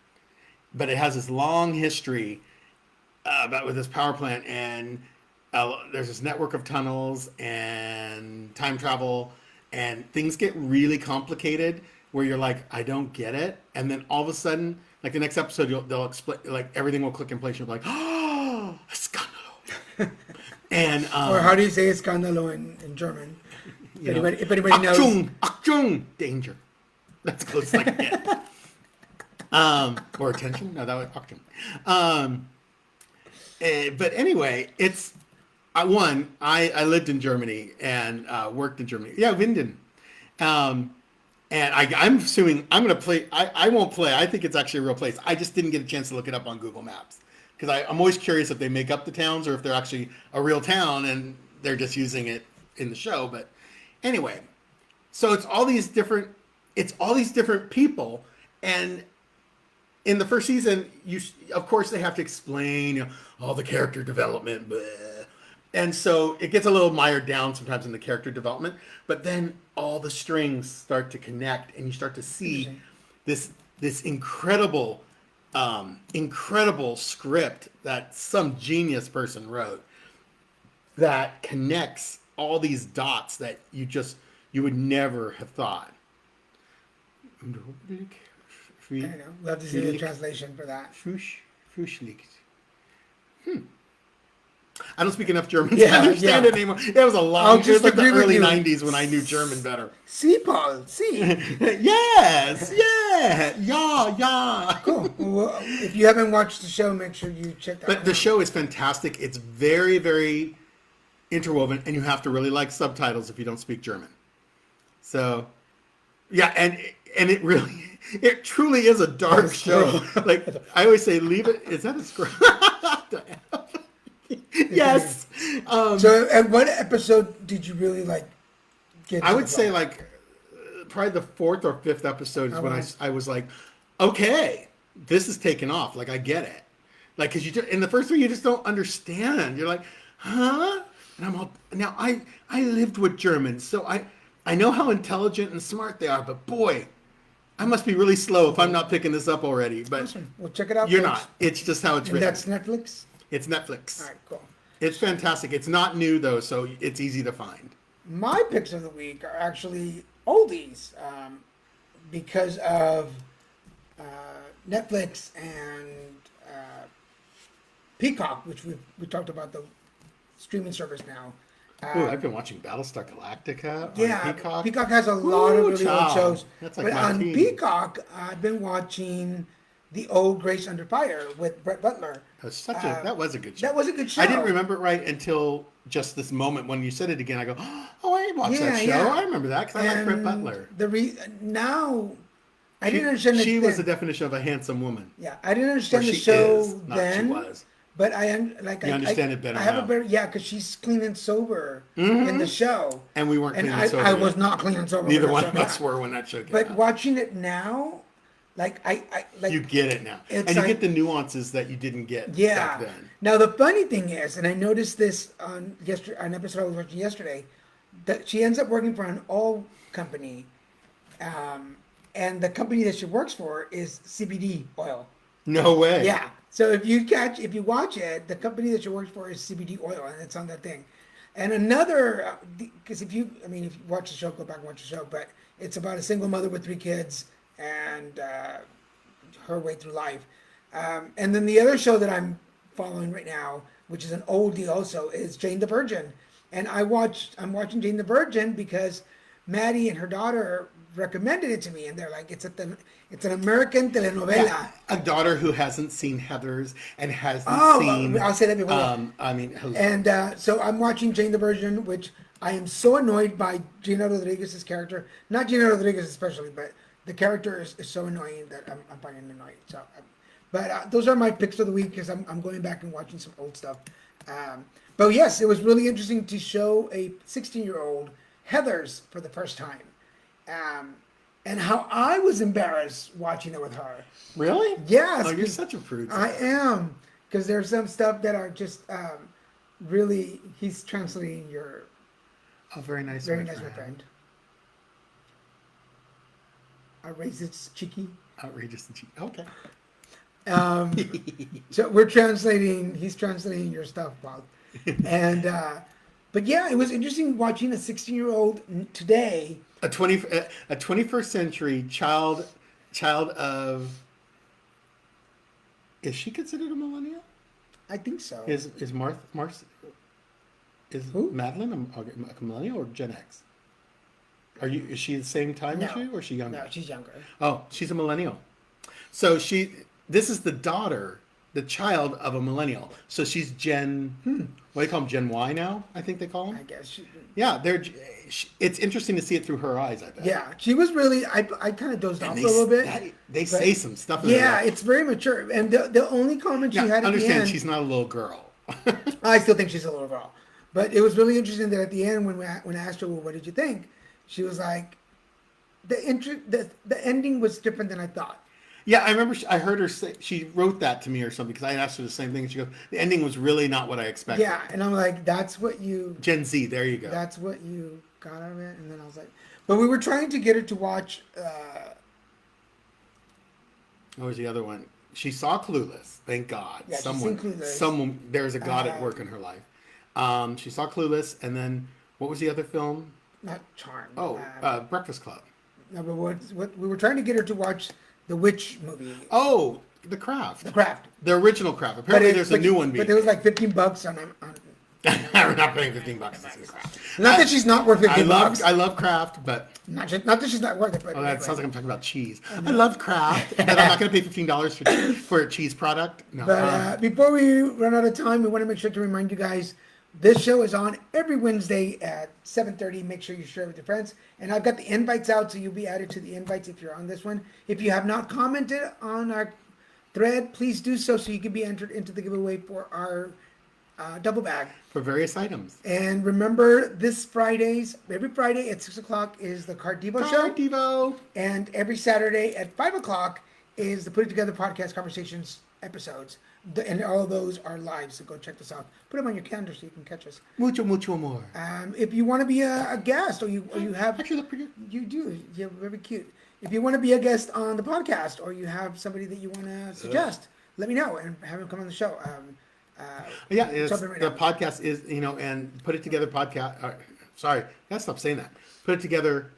But it has this long history with this power plant, and there's this network of tunnels and time travel, and things get really complicated where you're like, I don't get it. And then all of a sudden, like the next episode, they'll explain, like everything will click in place. You're like, oh, it's gonna And Or how do you say Scandalo in German? If anybody knows. Achtung, Achtung, danger. That's close like that. Or attention? No, that was Achtung. But anyway, it's I lived in Germany and worked in Germany. Yeah, Winden. And I'm assuming I'm going to play. I won't play. I think it's actually a real place. I just didn't get a chance to look it up on Google Maps because I'm always curious if they make up the towns or if they're actually a real town and they're just using it in the show. But anyway, so it's all these different people, and in the first season, of course they have to explain all the character development, blah. And so it gets a little mired down sometimes in the character development, but then all the strings start to connect, and you start to see this incredible script that some genius person wrote that connects all these dots that you would never have thought. I don't know. Love to see the translation for that. I don't speak enough German to understand it anymore. It was a long. It was like the early '90s when I knew German better. See, Paul. See. Yes. Yeah. Cool. Well, if you haven't watched the show, make sure you check that out. But the show is fantastic. It's very, very interwoven, and you have to really like subtitles if you don't speak German. So, yeah, and it truly is a dark show. Like I always say, leave it. Is that a script? Yes. So, at what episode did you really like? I would say like probably the 4th or 5th episode is when I was like, okay, this is taking off. Like I get it. Like because in the first 3 you just don't understand. You're like, huh? And I'm all now I lived with Germans, so I know how intelligent and smart they are, but boy, I must be really slow if I'm not picking this up already. But awesome. Well, check it out. You're folks. not. It's just how it's And written. that's Netflix. It's Netflix. All right, cool. It's fantastic. It's not new though, so it's easy to find. My picks of the week are actually oldies because of Netflix and Peacock, which we talked about the streaming service now. Ooh, I've been watching Battlestar Galactica Yeah, on Peacock. Peacock has a lot of really old shows. That's like but my on team. Peacock, I've been watching The Old Grace Under Fire with Brett Butler. That was a good show. That was a good show. I didn't remember it right until just this moment when you said it again. I go, oh, I watched that show. Yeah. I remember that because I like Brett Butler. Now, I didn't understand She it was the then. definition of a handsome woman. Yeah, I didn't understand Or the she show is, not then. she was. But I understand it better I have now. a better because she's clean and sober in the show, And we weren't and clean and sober. I was not clean and sober. Neither when one that of show us came were out. when that show came But out. watching it now, You get it now. It's And you like- get the nuances that you didn't get Yeah. back then. Now the funny thing is, and I noticed this on an episode I was watching yesterday, that she ends up working for an oil company, and the company that she works for is CBD oil. No way. Yeah. So if you watch it, the company that she works for is CBD oil, and it's on that thing. And another, because if you watch the show, go back and watch the show. But it's about a single mother with 3 kids and her way through life. And then the other show that I'm following right now, which is an oldie also, is Jane the Virgin. And I'm watching Jane the Virgin because Maddie and her daughter recommended it to me, and they're like, it's an American telenovela. Yeah, a daughter who hasn't seen Heathers and hasn't seen. I'll say that before. Hello. And so I'm watching Jane the Virgin, which I am so annoyed by Gina Rodriguez's character. Not Gina Rodriguez especially, but the character is so annoying that I'm finding it annoying. So, but those are my picks of the week because I'm going back and watching some old stuff. But yes, it was really interesting to show a 16-year-old Heathers for the first time. And how I was embarrassed watching it with her. Really? Yes. Oh, you're such a prude. I am. Because there's some stuff that are just really, he's translating your... Oh, very nice. Very nice, my friend. Outrageous cheeky. Outrageous and cheeky. Okay. So he's translating your stuff, Bob. And, but yeah, it was interesting watching a 16-year-old today... A 21st century child of. Is she considered a millennial? I think so. Is Is Who? Madeline a millennial or Gen X? Is she the same time as No. you, or is she younger? No, she's younger. Oh, she's a millennial. So this is the daughter, the child of a millennial. So she's Gen, what do you call them? Gen Y now, I think they call them. I guess. Yeah, it's interesting to see it through her eyes, I bet. Yeah, she was really. I kind of dozed off And for a little bit. they say some stuff. Yeah, it's very mature. And the only comment she now, had at the understand end. she's not a little girl. I still think she's a little girl. But it was really interesting that at the end, when I asked her, well, what did you think? She was like, the ending was different than I thought. Yeah, I remember I heard her say, she wrote that to me or something, because I asked her the same thing. And she goes, the ending was really not what I expected. Yeah, and I'm like, that's what you... Gen Z, there you go. That's what you got out of it. And then I was like... But we were trying to get her to watch... What was the other one? She saw Clueless, thank God. Yeah, she's seen Clueless. Someone, there's a God at work in her life. She saw Clueless, and then, what was the other film? Not Charmed. Breakfast Club. No, but what we were trying to get her to watch the Witch movie. Oh, The Craft. The Craft. The original Craft. Apparently there's a new one being But it was like $15 on We're not paying $15 to see The Craft. Not that she's not worth $15. I love Craft, but... Not that she's not worth it, but... Oh, that sounds like I'm talking about cheese. I love Kraft, but I'm not going to pay $15 for a cheese product. No. But before we run out of time, we want to make sure to remind you guys, this show is on every Wednesday at 7:30. Make sure you share it with your friends. And I've got the invites out, so you'll be added to the invites if you're on this one. If you have not commented on our thread, please do so you can be entered into the giveaway for our double bag. For various items. And remember, every Friday at 6 o'clock is the Card Devo show. Card Devo. And every Saturday at 5 o'clock is the Put It Together Podcast Conversations episodes. And all of those are live, so go check this out. Put them on your calendar so you can catch us. Mucho, mucho more. If you want to be a guest, or you have... Actually, look pretty good. You do. You're very cute. If you want to be a guest on the podcast, or you have somebody that you want to suggest, let me know and have them come on the show. The podcast is, and Put It Together podcast. Sorry, I gotta stop saying that. Put It Together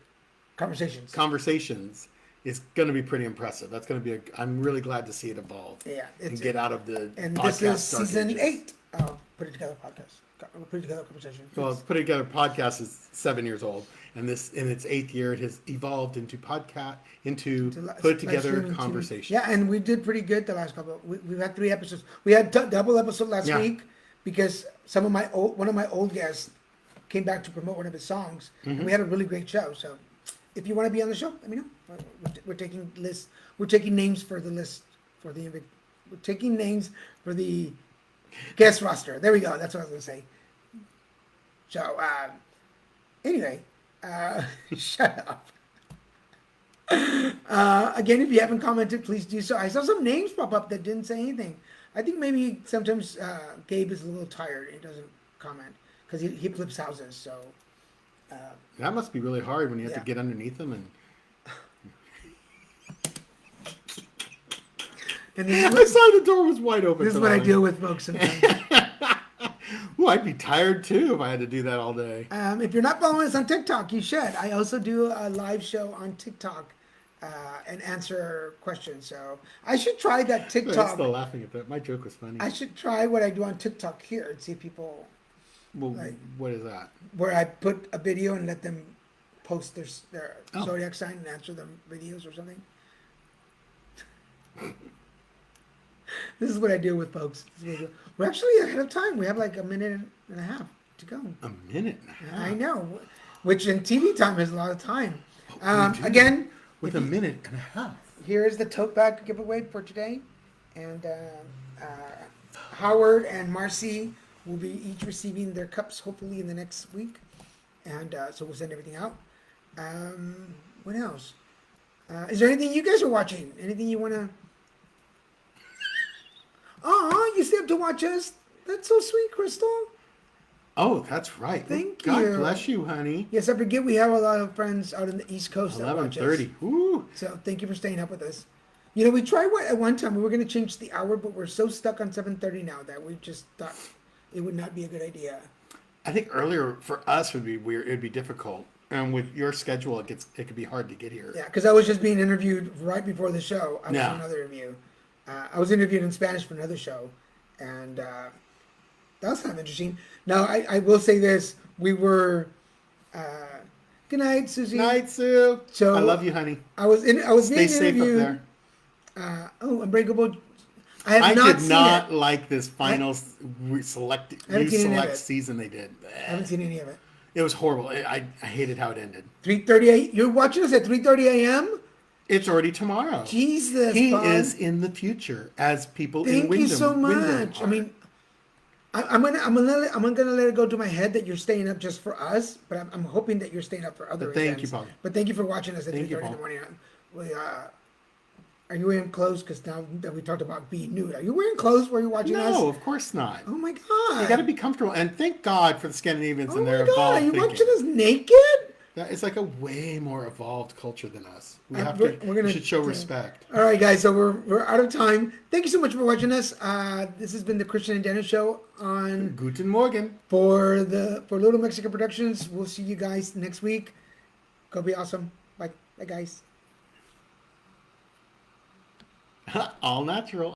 Conversations is going to be pretty impressive. That's going to be I'm really glad to see it evolve. Yeah. And get out of the And podcast this is season ages. 8 of Put It Together Podcast. Put It Together Conversations. Well, Put It Together podcast is 7 years old. And this, in its 8th year, it has evolved into Put It Together Conversations. Yeah, and we did pretty good the last couple. We've had 3 episodes. We had double episode last week because one of my old guests came back to promote one of his songs, and we had a really great show. So, if you want to be on the show, let me know. We're taking lists. We're taking names for the list we're taking names for the guest roster. There we go. That's what I was gonna say. So, anyway. Shut up. Again, if you haven't commented, please do so. I saw some names pop up that didn't say anything. I think maybe sometimes Gabe is a little tired. He doesn't comment because he flips houses. So that must be really hard when you have to get underneath them and. I saw the door was wide open. This is what I deal with, folks. Sometimes. Ooh, I'd be tired too if I had to do that all day. If you're not following us on TikTok, you should. I also do a live show on TikTok and answer questions. So I should try that TikTok. I'm still laughing at that. My joke was funny. I should try what I do on TikTok here and see if people. Well, what is that? Where I put a video and let them post their zodiac sign and answer them videos or something. This is what I deal with, folks. We're actually ahead of time. We have like a minute and a half to go. A minute and a half? I know. Which in TV time is a lot of time. Again. With a minute and a half. Here's the tote bag giveaway for today. And Howard and Marcy will be each receiving their cups hopefully in the next week. And so we'll send everything out. What else? Is there anything you guys are watching? Anything you want to... Oh, you stay up to watch us? That's so sweet, Crystal. Oh, that's right. Thank God you. God bless you, honey. Yes, I forget we have a lot of friends out in the East Coast that watch us. 11:30. Woo. So thank you for staying up with us. You know, we tried at one time. We were going to change the hour, but we're so stuck on 7:30 now that we just thought it would not be a good idea. I think earlier for us would be weird. It'd be difficult. And with your schedule, it could be hard to get here. Yeah, because I was just being interviewed right before the show. I was on another interview. I was interviewed in Spanish for another show, and was kind of interesting. Now, I will say this: we were. Good night, Susie. Night, Sue. So I love you, honey. I was Stay being safe up interviewed. there. Unbreakable. I have I not did seen not it. like this final haven't seen any of it. season they did. I haven't seen any of it. It was horrible. I hated how it ended. 3:30. You're watching us at 3:30 a.m. It's already tomorrow. Jesus, he Bob. is in the future as people in Thank Wyndham. you so Wyndham much. are. I mean, I'm gonna let it go to my head that you're staying up just for us, but I'm hoping that you're staying up for other But thank events. you, Paul. But thank you for watching us at Thank you, 3:30 in the Paul. morning. Are you wearing clothes? Because now that we talked about being nude, are you wearing clothes while you're watching us? No, of course not. Oh my god! You got to be comfortable, and thank God for the Scandinavians Oh and my their god! evolved Are you thinking. watching us naked? That is like a way more evolved culture than us. We have We're to. gonna- We should show respect. All right, guys. So we're out of time. Thank you so much for watching us. This has been the Christian and Daniel Show on Guten Morgen. for Lilmesican Productions. We'll see you guys next week. Go be awesome. Bye, guys. All natural.